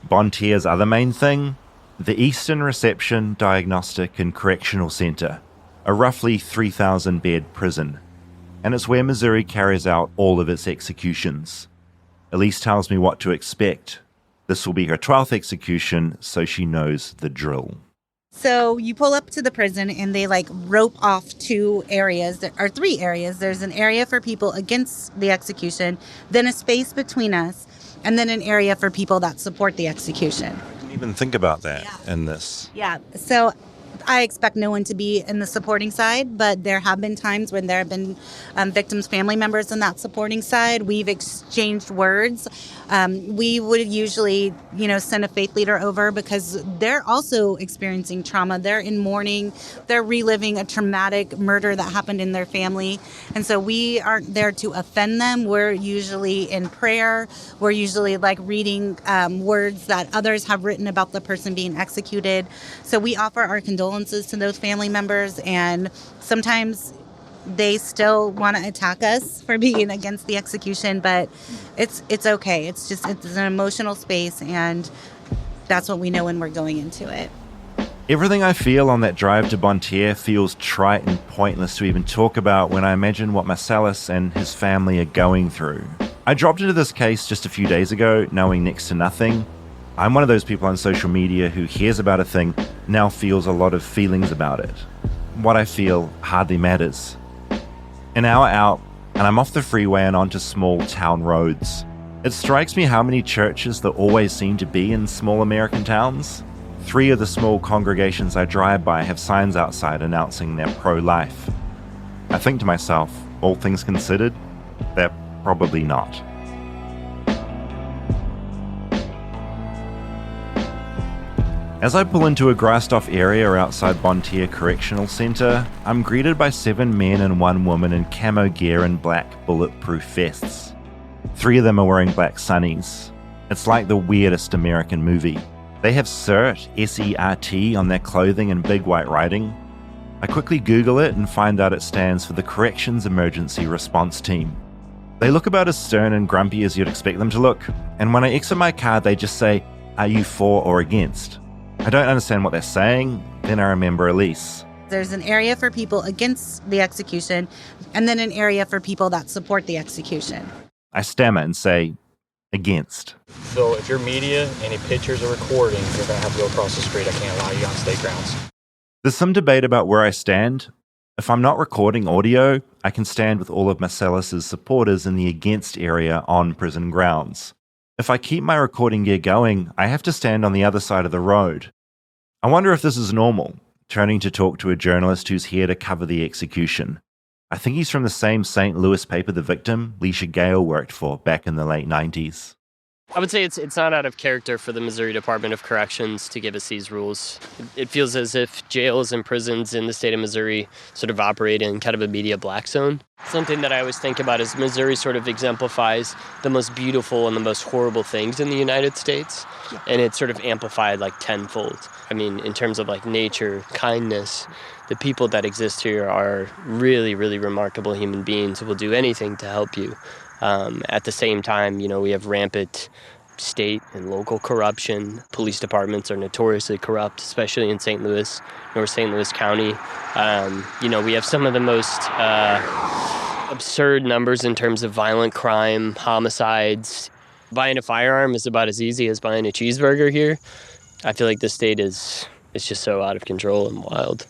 Bonne Terre's other main thing? The Eastern Reception, Diagnostic and Correctional Center, a roughly 3,000-bed prison. And it's where Missouri carries out all of its executions. Elise tells me what to expect. This will be her 12th execution, so she knows the drill. So you pull up to the prison and they rope off 2 areas, or 3 areas. There's an area for people against the execution, then a space between us, and then an area for people that support the execution. I didn't even think about that in this. Yeah. So I expect no one to be in the supporting side, but there have been times when there have been victims' family members on that supporting side. We've exchanged words. We would usually, send a faith leader over because they're also experiencing trauma. They're in mourning. They're reliving a traumatic murder that happened in their family. And so we aren't there to offend them. We're usually in prayer. We're usually reading words that others have written about the person being executed. So we offer our condolences condolences to those family members, and sometimes they still want to attack us for being against the execution, but it's okay. It's an emotional space, and that's what we know when we're going into it. Everything I feel on that drive to Bonne Terre feels trite and pointless to even talk about when I imagine what Marcellus and his family are going through. I dropped into this case just a few days ago, knowing next to nothing. I'm one of those people on social media who hears about a thing, now feels a lot of feelings about it. What I feel hardly matters. An hour out, and I'm off the freeway and onto small town roads. It strikes me how many churches there always seem to be in small American towns. 3 of the small congregations I drive by have signs outside announcing they're pro-life. I think to myself, all things considered, they're probably not. As I pull into a grassed-off area outside Bonne Terre Correctional Centre, I'm greeted by 7 men and 1 woman in camo gear and black bulletproof vests. 3 of them are wearing black sunnies. It's like the weirdest American movie. They have CERT, S-E-R-T, on their clothing in big white writing. I quickly Google it and find out it stands for the Corrections Emergency Response Team. They look about as stern and grumpy as you'd expect them to look, and when I exit my car they just say, "Are you for or against?" I don't understand what they're saying, then I remember Elise. There's an area for people against the execution, and then an area for people that support the execution. I stammer and say, against. So if you're media, any pictures or recordings, you're going to have to go across the street. I can't allow you on state grounds. There's some debate about where I stand. If I'm not recording audio, I can stand with all of Marcellus's supporters in the against area on prison grounds. If I keep my recording gear going, I have to stand on the other side of the road. I wonder if this is normal, turning to talk to a journalist who's here to cover the execution. I think he's from the same St. Louis paper the victim, Leisha Gale, worked for back in the late 90s. I would say it's not out of character for the Missouri Department of Corrections to give us these rules. It feels as if jails and prisons in the state of Missouri sort of operate in kind of a media black zone. Something that I always think about is Missouri sort of exemplifies the most beautiful and the most horrible things in the United States, and it's sort of amplified like tenfold. I mean, in terms of like nature, kindness, the people that exist here are really, really remarkable human beings who will do anything to help you. At the same time, we have rampant state and local corruption. Police departments are notoriously corrupt, especially in St. Louis, North St. Louis County. We have some of the most absurd numbers in terms of violent crime, homicides. Buying a firearm is about as easy as buying a cheeseburger here. I feel like the state is just so out of control and wild.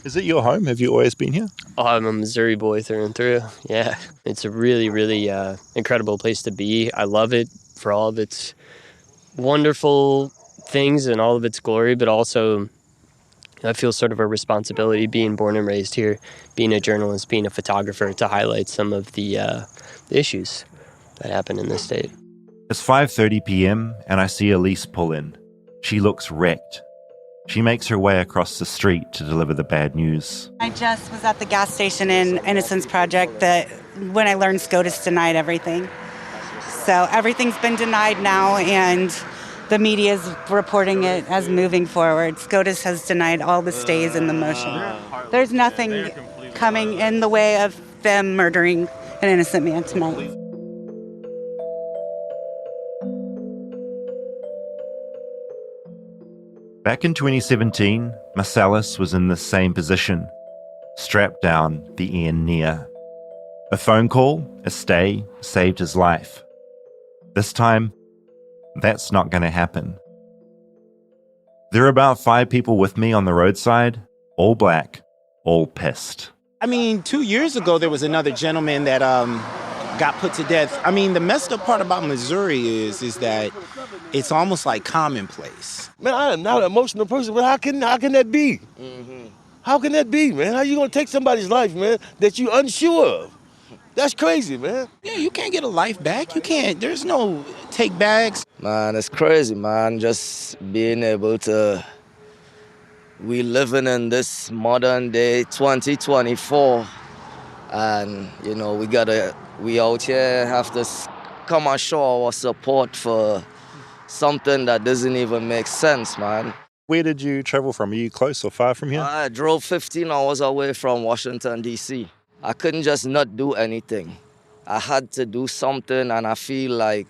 Is it your home? Have you always been here? Oh, I'm a Missouri boy through and through. Yeah, it's a really, really incredible place to be. I love it for all of its wonderful things and all of its glory, but also I feel sort of a responsibility being born and raised here, being a journalist, being a photographer, to highlight some of the issues that happen in this state. It's 5:30 p.m. and I see Elise pull in. She looks wrecked. She makes her way across the street to deliver the bad news. I just was at the gas station in Innocence Project when I learned SCOTUS denied everything. So everything's been denied now, and the media is reporting it as moving forward. SCOTUS has denied all the stays in the motion. There's nothing coming in the way of them murdering an innocent man tonight. Back in 2017, Marcellus was in the same position, strapped down the end near. A phone call, a stay, saved his life. This time, that's not going to happen. There are about 5 people with me on the roadside, all black, all pissed. 2 years ago, there was another gentleman that got put to death. The messed up part about Missouri is that it's almost like commonplace. Man, I am not an emotional person, but how can that be? Mm-hmm. How can that be, man? How you gonna take somebody's life, man, that you unsure of? That's crazy, man. Yeah, you can't get a life back. You can't. There's no take backs. Man, it's crazy, man. Just being able to... We living in this modern day 2024. And, we out here have to come and show our support for something that doesn't even make sense, man. Where did you travel from? Are you close or far from here? I drove 15 hours away from Washington, D.C. I couldn't just not do anything. I had to do something, and I feel like,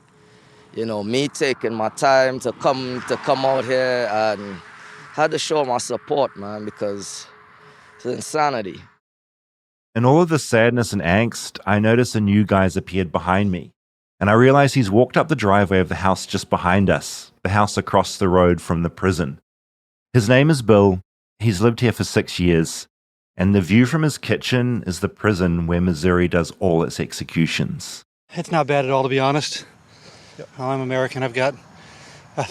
me taking my time to come out here and had to show my support, man, because it's insanity. In all of the sadness and angst, I notice a new guy's appeared behind me, and I realize he's walked up the driveway of the house just behind us, the house across the road from the prison. His name is Bill. He's lived here for 6 years, and the view from his kitchen is the prison where Missouri does all its executions. It's not bad at all, to be honest. I'm American. I've got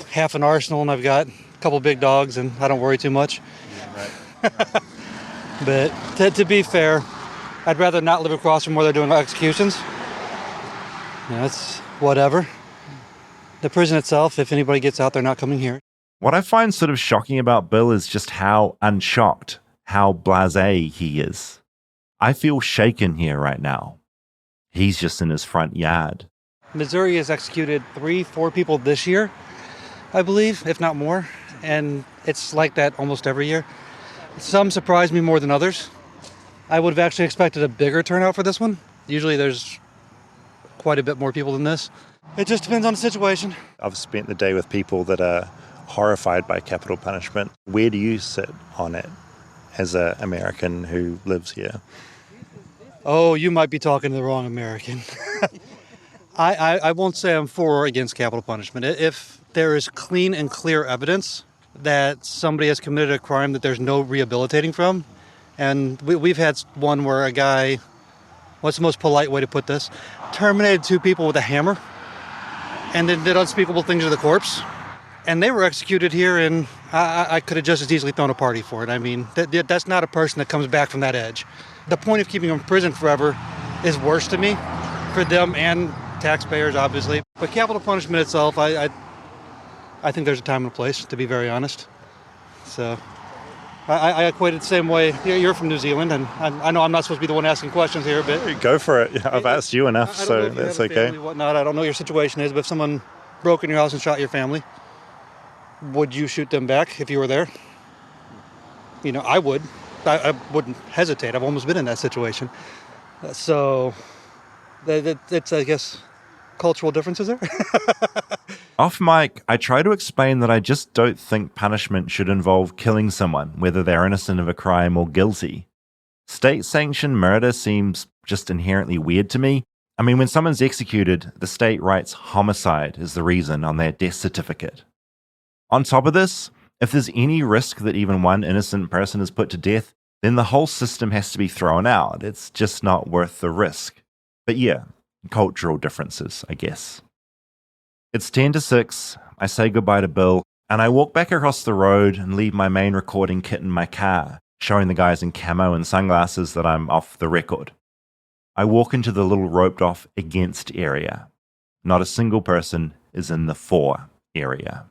half an arsenal, and I've got a couple big dogs, and I don't worry too much. Right. But to be fair, I'd rather not live across from where they're doing executions. It's whatever. The prison itself, if anybody gets out, they're not coming here. What I find sort of shocking about Bill is just how unshocked, how blasé he is. I feel shaken here right now. He's just in his front yard. Missouri has executed 3-4 people this year, I believe, if not more. And it's like that almost every year. Some surprise me more than others. I would have actually expected a bigger turnout for this one. Usually there's quite a bit more people than this. It just depends on the situation. I've spent the day with people that are horrified by capital punishment. Where do you sit on it as an American who lives here? Oh, you might be talking to the wrong American. I won't say I'm for or against capital punishment. If there is clean and clear evidence that somebody has committed a crime that there's no rehabilitating from, and we've had one where a guy, what's the most polite way to put this, terminated 2 people with a hammer and then did unspeakable things to the corpse. And they were executed here, and I could have just as easily thrown a party for it. I mean, that's not a person that comes back from that edge. The point of keeping them in prison forever is worse to me, for them and taxpayers, obviously. But capital punishment itself, I think there's a time and a place, to be very honest. So I equate it the same way. You're from New Zealand, and I know I'm not supposed to be the one asking questions here, but... Go for it. I've asked you enough, so that's okay. Whatnot. I don't know what your situation is, but if someone broke in your house and shot your family, would you shoot them back if you were there? I would. I wouldn't hesitate. I've almost been in that situation. So it's, I guess, cultural differences there. Off mic, I try to explain that I just don't think punishment should involve killing someone, whether they're innocent of a crime or guilty. State-sanctioned murder seems just inherently weird to me. I mean, when someone's executed, the state writes homicide as the reason on their death certificate. On top of this, if there's any risk that even one innocent person is put to death, then the whole system has to be thrown out. It's just not worth the risk. But yeah, cultural differences, I guess. It's 10 to 6, I say goodbye to Bill, and I walk back across the road and leave my main recording kit in my car, showing the guys in camo and sunglasses that I'm off the record. I walk into the little roped off against area. Not a single person is in the for area.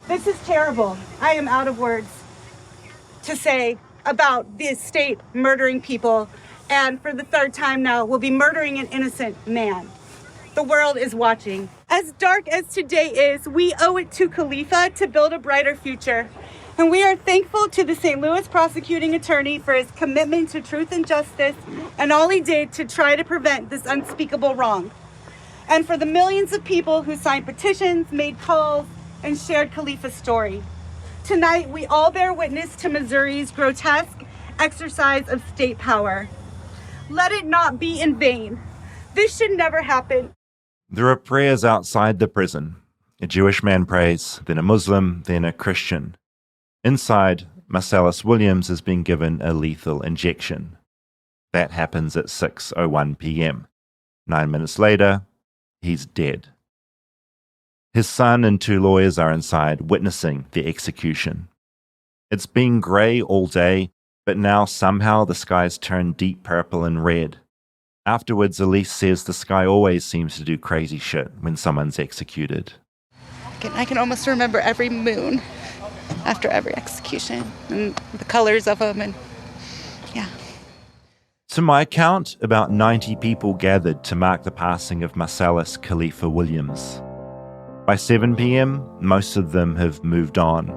This is terrible. I am out of words to say about the state murdering people, and for the 3rd time now, will be murdering an innocent man. The world is watching. As dark as today is, we owe it to Khaliifah to build a brighter future. And we are thankful to the St. Louis prosecuting attorney for his commitment to truth and justice and all he did to try to prevent this unspeakable wrong. And for the millions of people who signed petitions, made calls, and shared Khaliifah's story. Tonight, we all bear witness to Missouri's grotesque exercise of state power. Let it not be in vain. This should never happen. There are prayers outside the prison. A Jewish man prays, then a Muslim, then a Christian. Inside, Marcellus Williams has been given a lethal injection. That happens at 6:01 p.m. 9 minutes later, he's dead. His son and 2 lawyers are inside, witnessing the execution. It's been grey all day, but now somehow the skies turn deep purple and red. Afterwards, Elise says the sky always seems to do crazy shit when someone's executed. I can almost remember every moon after every execution and the colors of them, and yeah. To my count, about 90 people gathered to mark the passing of Marcellus Williams. By 7 p.m., most of them have moved on.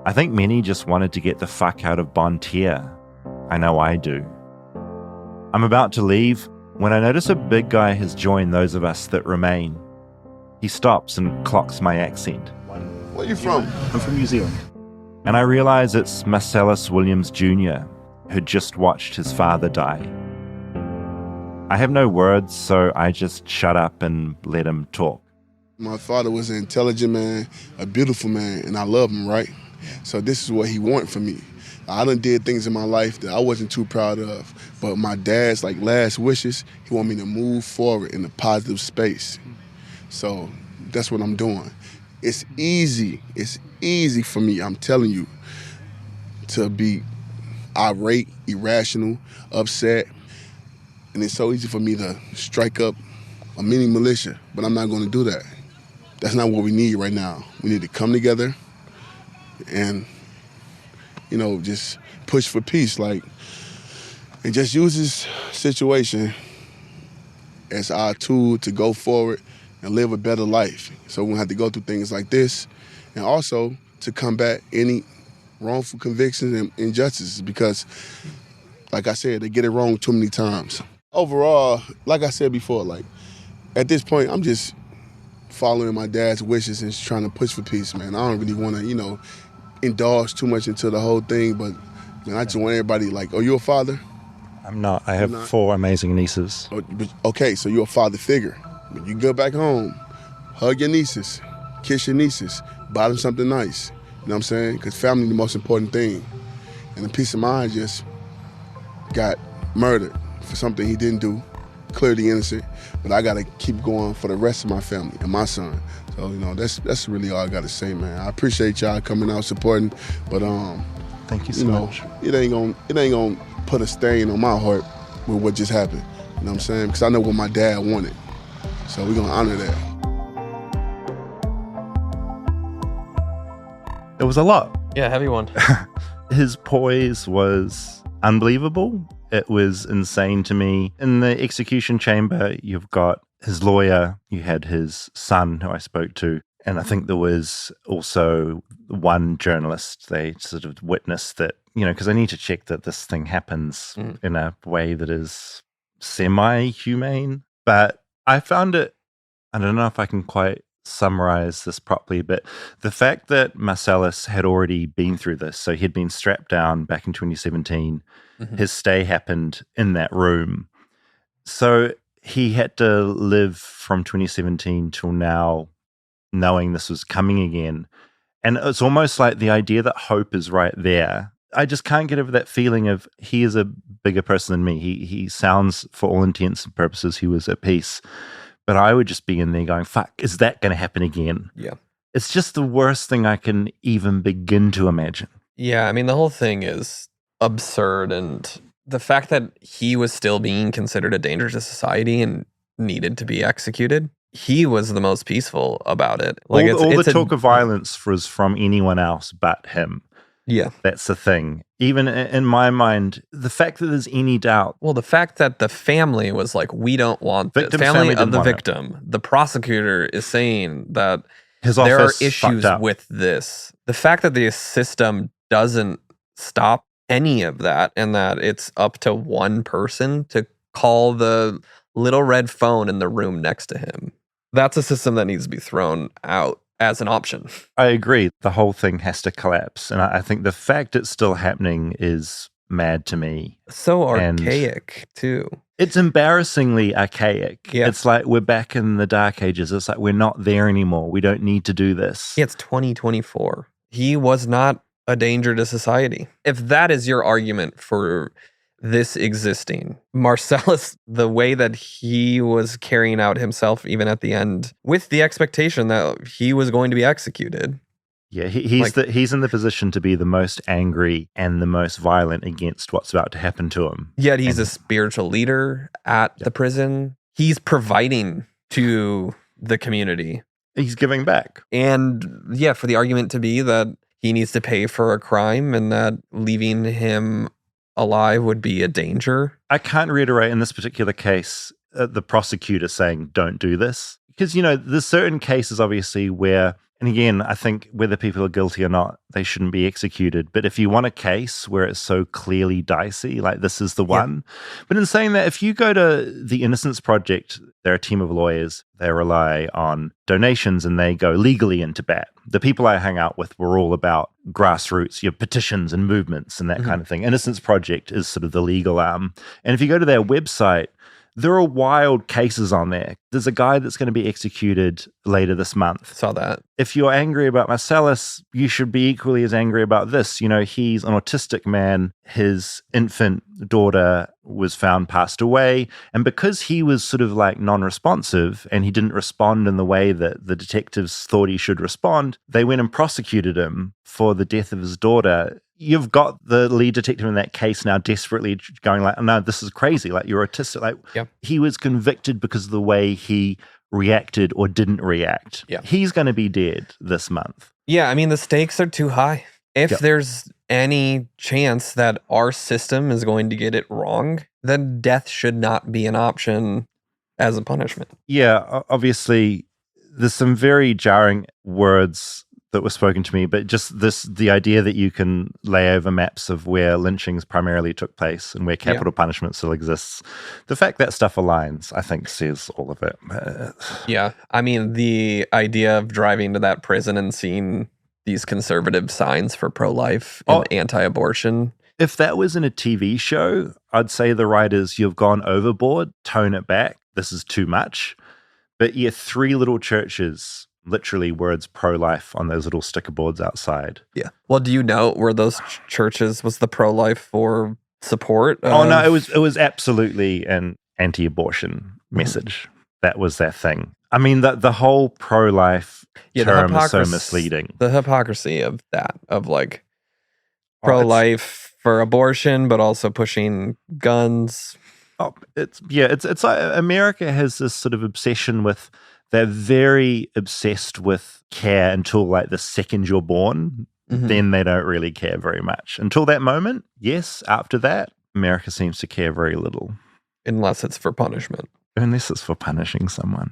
I think many just wanted to get the fuck out of Bonne Terre. I know I do. I'm about to leave when I notice a big guy has joined those of us that remain. He stops and clocks my accent. Where you from? I'm from New Zealand. And I realize it's Marcellus Williams Jr., who just watched his father die. I have no words, so I just shut up and let him talk. My father was an intelligent man, a beautiful man, and I love him, right? So this is what he wanted from me. I done did things in my life that I wasn't too proud of, but my dad's last wishes, he wanted me to move forward in a positive space. So that's what I'm doing. It's easy for me, I'm telling you, to be irate, irrational, upset, and it's so easy for me to strike up a mini militia, but I'm not going to do that. That's not what we need right now. We need to come together and, just push for peace, and just use this situation as our tool to go forward and live a better life. So we won't have to go through things like this, and also to combat any wrongful convictions and injustices, because, like I said, they get it wrong too many times. Overall, like I said before, at this point, I'm just following my dad's wishes and trying to push for peace, man. I don't really want to, indulge too much into the whole thing, but, man, I just want everybody oh, you a father? I'm not. I have 4 amazing nieces. Okay, so you're a father figure. When you go back home, hug your nieces, kiss your nieces, buy them something nice. You know what I'm saying? Because family is the most important thing. And the peace of mind just got murdered for something he didn't do, clearly innocent. But I got to keep going for the rest of my family and my son. So, that's really all I got to say, man. I appreciate y'all coming out supporting, but thank you so much. It ain't gonna put a stain on my heart with what just happened. You know what I'm saying? Because I know what my dad wanted. So we're gonna honor that. It was a lot. Yeah, heavy one. His poise was unbelievable. It was insane to me. In the execution chamber, you've got his lawyer, you had his son who I spoke to, and I think there was also one journalist. They sort of witnessed that, because I need to check that this thing happens in a way that is semi-humane. But I found it, I don't know if I can quite summarize this properly, but the fact that Marcellus had already been through this, so he'd been strapped down back in 2017, his stay happened in that room. So he had to live from 2017 till now knowing this was coming again. And it's almost like the idea that hope is right there. I just can't get over that feeling of he is a bigger person than me. He sounds, for all intents and purposes, he was at peace. But I would just be in there going, fuck, is that going to happen again? Yeah. It's just the worst thing I can even begin to imagine. Yeah, I mean, the whole thing is absurd. And the fact that he was still being considered a danger to society and needed to be executed, he was the most peaceful about it. All the talk of violence was from anyone else but him. Yeah. That's the thing. Even in my mind, the fact that there's any doubt. Well, the fact that the family was like, we don't want this. Family of the victim. The prosecutor is saying that there are issues with this. The fact that the system doesn't stop any of that, and that it's up to one person to call the little red phone in the room next to him. That's a system that needs to be thrown out as an option. I agree. The whole thing has to collapse. And I think the fact it's still happening is mad to me. So archaic, too. It's embarrassingly archaic. Yeah. It's like we're back in the dark ages. It's like we're not there anymore. We don't need to do this. Yeah, it's 2024. He was not a danger to society. If that is your argument for this existing, Marcellus, the way that he was carrying out himself even at the end with the expectation that he was going to be executed. Yeah, he's in the position to be the most angry and the most violent against what's about to happen to him. Yet he's a spiritual leader at the prison. He's providing to the community. He's giving back. And yeah, for the argument to be that he needs to pay for a crime and that leaving him alive would be a danger. I can't reiterate in this particular case the prosecutor saying, don't do this. Because, there's certain cases, obviously, where And again, I think whether people are guilty or not, they shouldn't be executed. But if you want a case where it's so clearly dicey, like this is the one. But in saying that, if you go to the Innocence Project, they're a team of lawyers. They rely on donations and they go legally into bat. The people I hang out with were all about grassroots, petitions and movements and that kind of thing. Innocence Project is sort of the legal arm. And if you go to their website, there are wild cases on there. There's a guy that's going to be executed later this month. Saw that. If you're angry about Marcellus, you should be equally as angry about this. He's an autistic man. His infant daughter was found passed away. And because he was sort of like non-responsive and he didn't respond in the way that the detectives thought he should respond, they went and prosecuted him for the death of his daughter. You've got the lead detective in that case now desperately going like, no, this is crazy. Like, you're autistic. Like, he was convicted because of the way he reacted or didn't react. He's going to be dead this month. Yeah, I mean, the stakes are too high. If there's any chance that our system is going to get it wrong, then death should not be an option as a punishment. Yeah, obviously, there's some very jarring words that were spoken to me, but just the idea that you can lay over maps of where lynchings primarily took place and where capital punishment still exists. The fact that stuff aligns, I think, says all of it. Yeah. I mean, the idea of driving to that prison and seeing these conservative signs for pro-life and anti-abortion. If that was in a TV show, I'd say the writers, you've gone overboard, tone it back. This is too much. But 3 little churches, literally words pro-life on those little sticker boards outside. Yeah. Well, do you know where those churches was the pro-life for support? Oh, no, it was absolutely an anti-abortion message. That was their thing. I mean, the whole pro-life term is so misleading. The hypocrisy of that, of like pro-life for abortion, but also pushing guns. Oh, it's like America has this sort of obsession with, they're very obsessed with care until like the second you're born. Then they don't really care very much. Until that moment, yes. After that, America seems to care very little. Unless it's for punishment. Unless it's for punishing someone.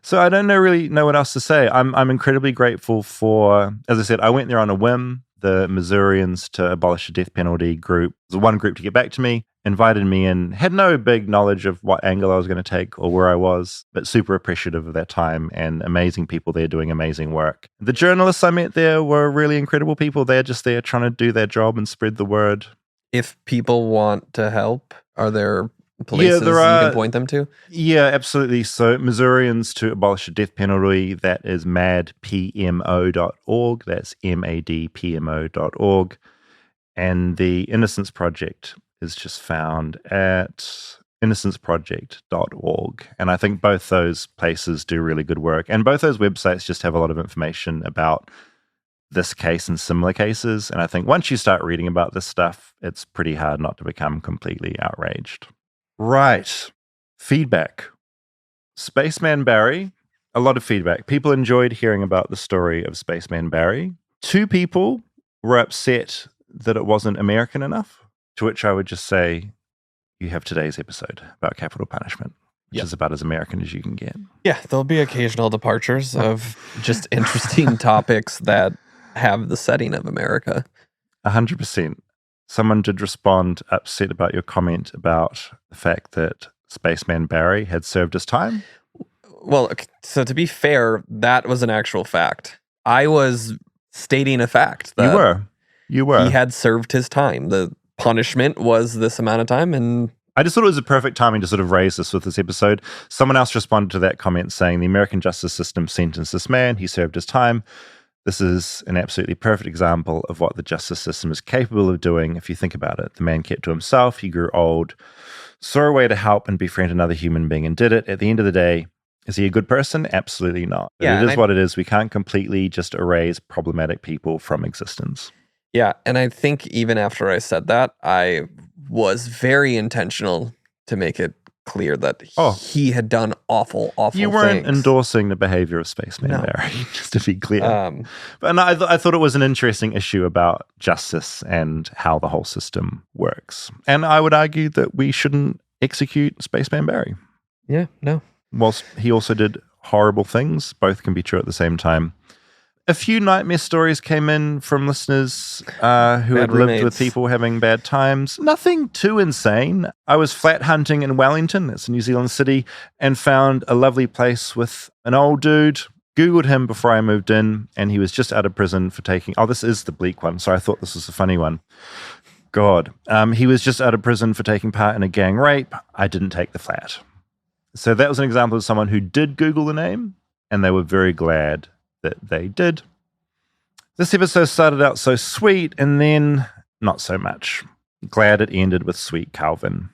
So I don't really know what else to say. I'm incredibly grateful for, as I said, I went there on a whim. The Missourians to Abolish the Death Penalty group, the one group to get back to me, invited me in, had no big knowledge of what angle I was going to take or where I was, but super appreciative of their time and amazing people there doing amazing work. The journalists I met there were really incredible people. They're just there trying to do their job and spread the word. If people want to help, are there places you can point them to? Yeah, absolutely. So Missourians to Abolish the Death Penalty, that is madpmo.org. That's madpmo.org. And the Innocence Project is just found at innocenceproject.org. And I think both those places do really good work. And both those websites just have a lot of information about this case and similar cases. And I think once you start reading about this stuff, it's pretty hard not to become completely outraged. Right. Feedback. Spaceman Barry, a lot of feedback. People enjoyed hearing about the story of Spaceman Barry. 2 people were upset that it wasn't American enough, to which I would just say, you have today's episode about capital punishment, which is about as American as you can get. Yeah, there'll be occasional departures of just interesting topics that have the setting of America. 100%. Someone did respond upset about your comment about the fact that Spaceman Barry had served his time. Well, so to be fair, that was an actual fact. I was stating a fact. That You were. He had served his time. The punishment was this amount of time, and I just thought it was a perfect timing to sort of raise this with this episode. Someone else responded to that comment saying, the American justice system sentenced this man, he served his time. This is an absolutely perfect example of what the justice system is capable of doing if you think about it. The man kept to himself, he grew old, saw a way to help and befriend another human being and did it. At the end of the day, is he a good person? Absolutely not. But it is what it is. We can't completely just erase problematic people from existence. Yeah, and I think even after I said that, I was very intentional to make it clear that he had done awful You weren't endorsing the behavior of Spaceman Barry, just to be clear. But no, I thought it was an interesting issue about justice and how the whole system works. And I would argue that we shouldn't execute Spaceman Barry. Yeah, no. Whilst he also did horrible things, both can be true at the same time. A few nightmare stories came in from listeners who had lived roommates. with people having bad times. Nothing too insane. I was flat hunting in Wellington, that's a New Zealand city, and found a lovely place with an old dude. Googled him before I moved in, and he was just out of prison for taking... Oh, this is the bleak one, so I thought this was a funny one. God. He was just out of prison for taking part in a gang rape. I didn't take the flat. So that was an example of someone who did Google the name, and they were very glad that they did. This episode started out so sweet, and then not so much. Glad it ended with sweet Calvin.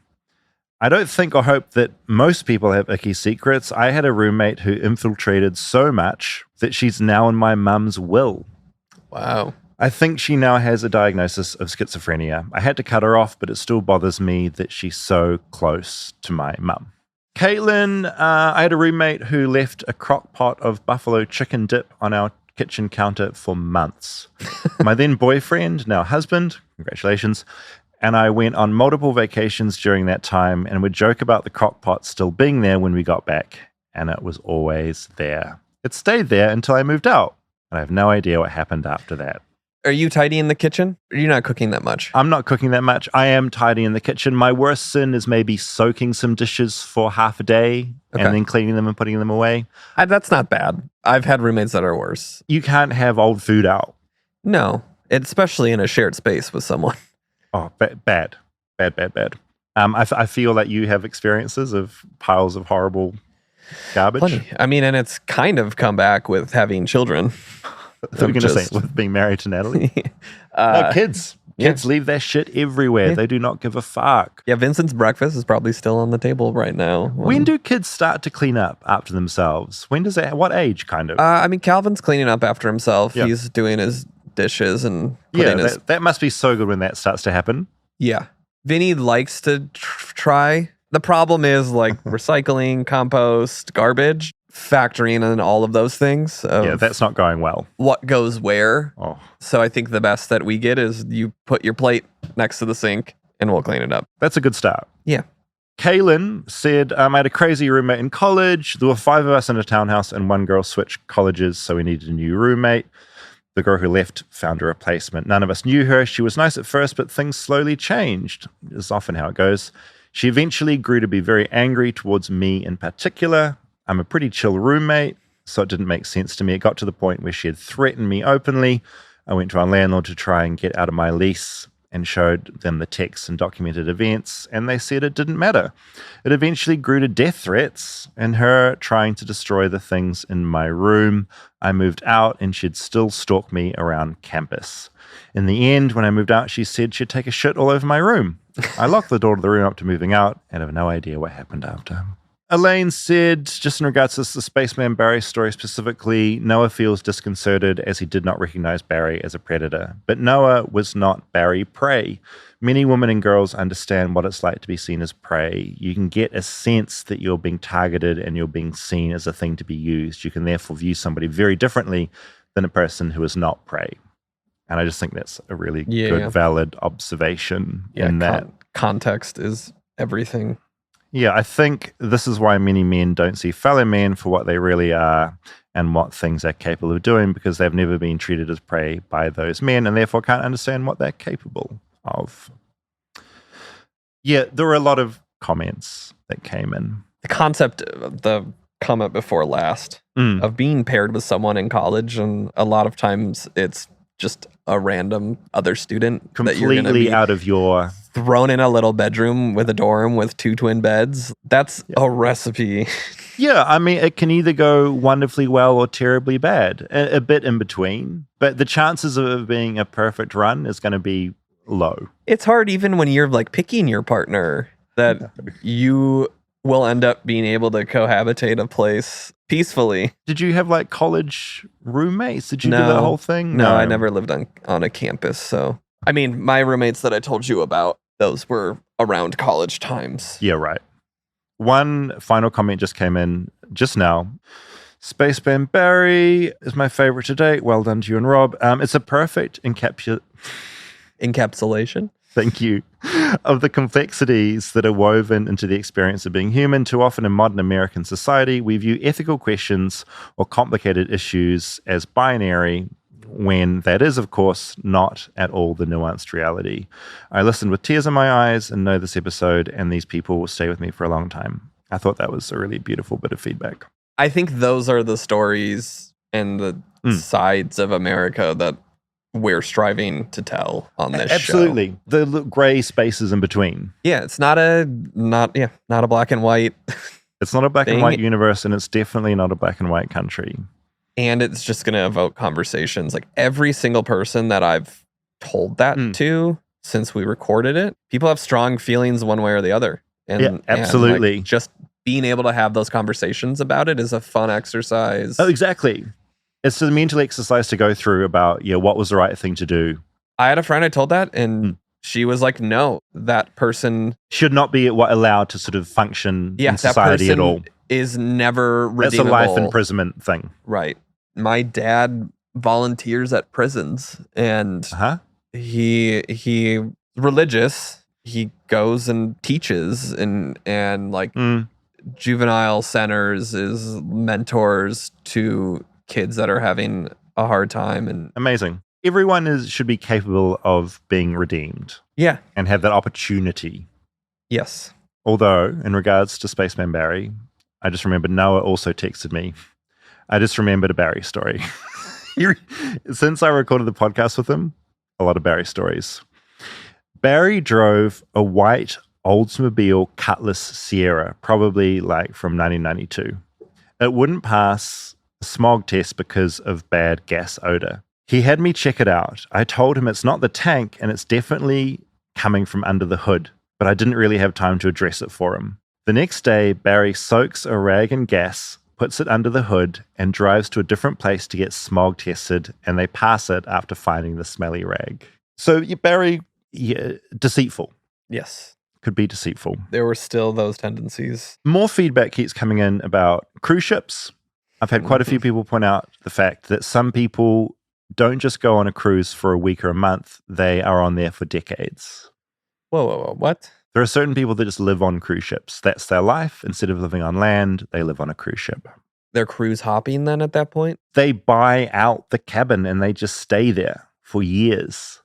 I don't think or hope that most people have icky secrets. I had a roommate who infiltrated so much that she's now in my mum's will. Wow. I think she now has a diagnosis of schizophrenia. I had to cut her off, but it still bothers me that she's so close to my mum. Caitlin, I had a roommate who left a crock pot of buffalo chicken dip on our kitchen counter for months. My then boyfriend, now husband, congratulations, and I went on multiple vacations during that time and would joke about the crock pot still being there when we got back, and it was always there. It stayed there until I moved out, and I have no idea what happened after that. Are you tidy in the kitchen? Or are you not cooking that much? I'm not cooking that much. I am tidy in the kitchen. My worst sin is maybe soaking some dishes for half a day and then cleaning them and putting them away. That's not bad. I've had roommates that are worse. You can't have old food out. No, especially in a shared space with someone. Oh, bad. I feel like you have experiences of piles of horrible garbage. Plenty. I mean, and it's kind of come back with having children. I was going to say, with being married to Natalie. No, kids. Kids leave their shit everywhere. They do not give a fuck. Yeah, Vincent's breakfast is probably still on the table right now. When do kids start to clean up after themselves? When does that, what age, kind of? I mean, Calvin's cleaning up after himself. Yeah. He's doing his dishes and putting his... that must be so good when that starts to happen. Yeah. Vinny likes to try. The problem is like recycling, compost, garbage, factoring in all of those things. Yeah, that's not going well. What goes where. Oh. So I think the best that we get is you put your plate next to the sink and we'll clean it up. That's a good start. Yeah. Kaylin said, I had a crazy roommate in college. There were 5 of us in a townhouse and one girl switched colleges, so we needed a new roommate. The girl who left found a replacement. None of us knew her. She was nice at first, but things slowly changed. It's often how it goes. She eventually grew to be very angry towards me in particular. I'm a pretty chill roommate, so it didn't make sense to me. It got to the point where she had threatened me openly. I went to our landlord to try and get out of my lease and showed them the texts and documented events, and they said it didn't matter. It eventually grew to death threats and her trying to destroy the things in my room. I moved out and she'd still stalk me around campus. In the end, when I moved out, she said she'd take a shit all over my room. I locked the door to the room up to moving out and have no idea what happened after. Elaine said, just in regards to the Spaceman Barry story specifically, Noah feels disconcerted as he did not recognize Barry as a predator. But Noah was not Barry prey. Many women and girls understand what it's like to be seen as prey. You can get a sense that you're being targeted and you're being seen as a thing to be used. You can therefore view somebody very differently than a person who is not prey. And I just think that's a really good, valid observation in that. Context is everything. Yeah, I think this is why many men don't see fellow men for what they really are and what things they're capable of doing, because they've never been treated as prey by those men and therefore can't understand what they're capable of. Yeah, there were a lot of comments that came in. The concept of the comment before last of being paired with someone in college, and a lot of times it's just a random other student completely that you're gonna be out of your thrown in a little bedroom with a dorm with 2 twin beds. That's a recipe. Yeah, I mean, it can either go wonderfully well or terribly bad, a bit in between. But the chances of it being a perfect run is going to be low. It's hard even when you're like picking your partner that you will end up being able to cohabitate a place peacefully. Did you have like college roommates? Did you do that whole thing? No, I never lived on a campus. So, I mean, my roommates that I told you about, those were around college times. Yeah, right. One final comment just came in just now. Spaceman Barry is my favorite to date. Well done to you and Rob. It's a perfect encapsulation Thank you. Of the complexities that are woven into the experience of being human, too often in modern American society, we view ethical questions or complicated issues as binary, when that is, of course, not at all the nuanced reality. I listened with tears in my eyes and know this episode and these people will stay with me for a long time. I thought that was a really beautiful bit of feedback. I think those are the stories and the sides of America that we're striving to tell on this Absolutely. show. The gray spaces in between. Yeah, it's not a black and white. It's not a black and thing. white universe, and it's definitely not a black and white country. And it's just going to evoke conversations. Like every single person that I've told that to since we recorded it, people have strong feelings one way or the other. And, absolutely. And just being able to have those conversations about it is a fun exercise. Oh, exactly. It's a mental exercise to go through about, what was the right thing to do. I had a friend I told that, and she was like, no, that person should not be allowed to sort of function in society at all. Is never redeemable. That's a life imprisonment thing. Right. My dad volunteers at prisons, and he religious. He goes and teaches and like juvenile centers, is mentors to kids that are having a hard time. And amazing. Everyone should be capable of being redeemed. Yeah. And have that opportunity. Yes. Although, in regards to Spaceman Barry, I just remembered Noah also texted me. I just remembered a Barry story. Since I recorded the podcast with him, a lot of Barry stories. Barry drove a white Oldsmobile Cutlass Sierra, probably like from 1992. It wouldn't pass a smog test because of bad gas odor. He had me check it out. I told him it's not the tank and it's definitely coming from under the hood, but I didn't really have time to address it for him. The next day, Barry soaks a rag in gas, puts it under the hood, and drives to a different place to get smog tested, and they pass it after finding the smelly rag. So Barry, deceitful. Yes. Could be deceitful. There were still those tendencies. More feedback keeps coming in about cruise ships. I've had quite a few people point out the fact that some people don't just go on a cruise for a week or a month. They are on there for decades. Whoa, what? There are certain people that just live on cruise ships. That's their life. Instead of living on land, they live on a cruise ship. They're cruise hopping then at that point? They buy out the cabin and they just stay there for years.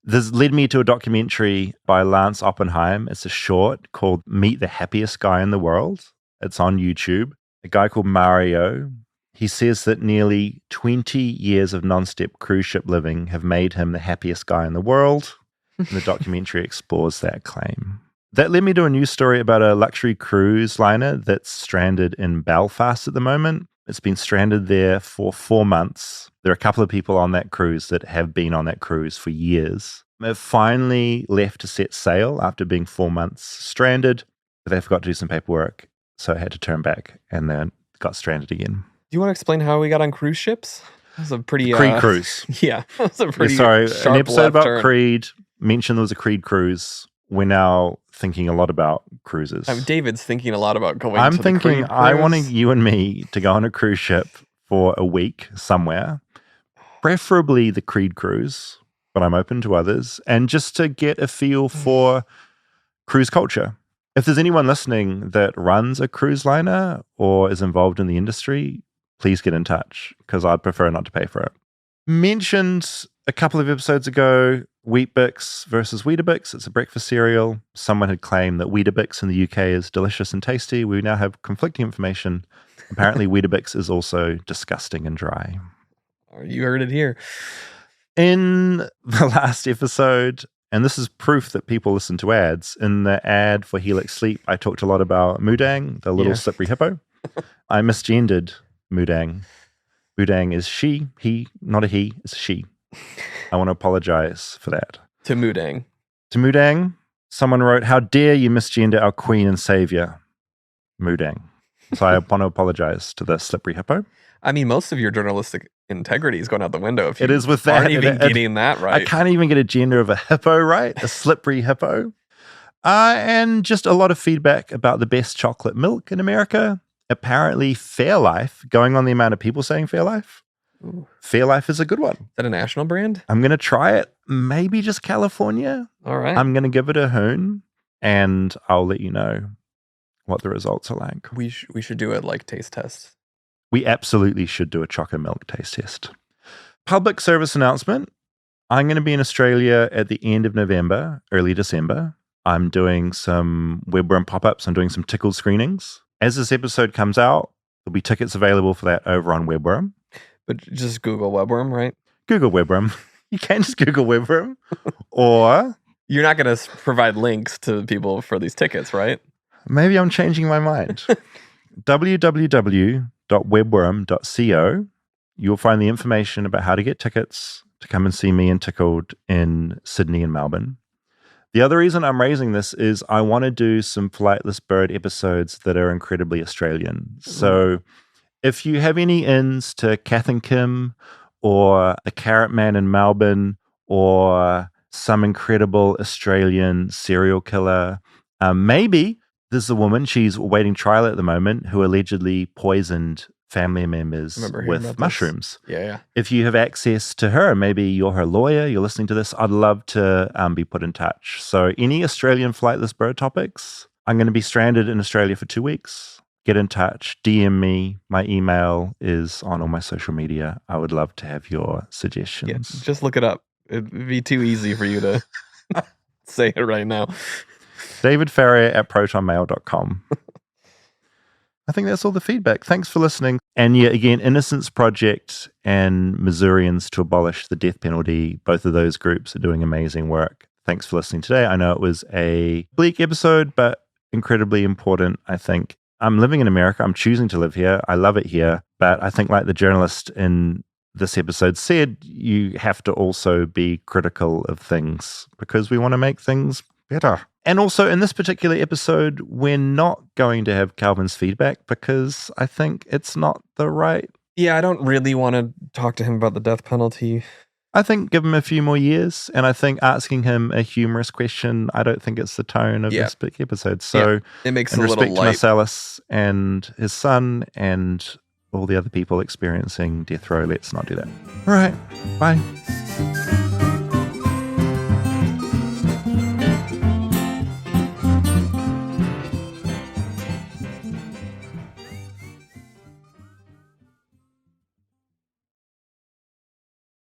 This led me to a documentary by Lance Oppenheim. It's a short called Meet the Happiest Guy in the World. It's on YouTube. A guy called Mario. He says that nearly 20 years of non-stop cruise ship living have made him the happiest guy in the world. And the documentary explores that claim. That led me to a news story about a luxury cruise liner that's stranded in Belfast at the moment. It's been stranded there for 4 months. There are a couple of people on that cruise that have been on that cruise for years. They've finally left to set sail after being 4 months stranded, but they forgot to do some paperwork, so I had to turn back and then got stranded again. Do you want to explain how we got on cruise ships? That was a pretty... Creed cruise. Yeah, that was a pretty sorry, sharp an episode left about turn. Creed mentioned there was a Creed cruise. We're now thinking a lot about cruises. David's thinking a lot about going I'm to the thinking Creed I cruise. want you and me to go on a cruise ship for a week somewhere, preferably the Creed cruise, but I'm open to others, and just to get a feel for cruise culture. If there's anyone listening that runs a cruise liner or is involved in the industry, please get in touch, because I'd prefer not to pay for it. Mentioned a couple of episodes ago, Weet-Bix versus Weetabix. It's a breakfast cereal. Someone had claimed that Weetabix in the UK is delicious and tasty. We now have conflicting information. Apparently, Weetabix is also disgusting and dry. You heard it here. In the last episode, and this is proof that people listen to ads, in the ad for Helix Sleep, I talked a lot about Moodang, the little slippery hippo. I misgendered Moodang. Moodang is she, he, not a he, it's a she. I want to apologize for that. To Moodang. To Moodang, someone wrote, "How dare you misgender our queen and savior, Moodang." So I want to apologize to the slippery hippo. I mean, most of your journalistic integrity is going out the window if you It is with that. aren't even getting that right. I can't even get a gender of a hippo right, a slippery hippo. And just a lot of feedback about the best chocolate milk in America. Apparently, Fairlife, going on the amount of people saying Fairlife, Fairlife is a good one. Is that a national brand? I'm going to try it. Maybe just California. All right. I'm going to give it a hoon, and I'll let you know what the results are like. We should do it like taste tests. We absolutely should do a chocolate milk taste test. Public service announcement. I'm going to be in Australia at the end of November, early December. I'm doing some webworm pop-ups. I'm doing some tickled screenings. As this episode comes out, there'll be tickets available for that over on Webworm. But just Google Webworm, right? Google Webworm. You can just Google Webworm. Or... You're not going to provide links to people for these tickets, right? Maybe I'm changing my mind. www.webworm.co. You'll find the information about how to get tickets to come and see me and Tickled in Sydney and Melbourne. The other reason I'm raising this is I want to do some Flightless Bird episodes that are incredibly Australian. So if you have any ins to Kath and Kim or the Carrot Man in Melbourne or some incredible Australian serial killer, maybe there's a woman, she's awaiting trial at the moment, who allegedly poisoned family members with mushrooms. Yeah. If you have access to her, maybe you're her lawyer, you're listening to this, I'd love to be put in touch. So any Australian flightless bird topics, I'm going to be stranded in Australia for 2 weeks. Get in touch, DM me. My email is on all my social media. I would love to have your suggestions. Yeah, just look it up. It'd be too easy for you to say it right now. David Farrier at protonmail.com. I think that's all the feedback. Thanks for listening. And yeah, again, Innocence Project and Missourians to Abolish the Death Penalty, both of those groups are doing amazing work. Thanks for listening today. I know it was a bleak episode, but incredibly important, I think. I'm living in America. I'm choosing to live here. I love it here. But I think, like the journalist in this episode said, you have to also be critical of things because we want to make things better. And also in this particular episode, we're not going to have Calvin's feedback because I think it's not the right... Yeah, I don't really want to talk to him about the death penalty. I think give him a few more years, and I think asking him a humorous question, I don't think it's the tone of this big episode. So it makes in it a little respect to light. Marcellus and his son and all the other people experiencing death row, let's not do that. All right, bye.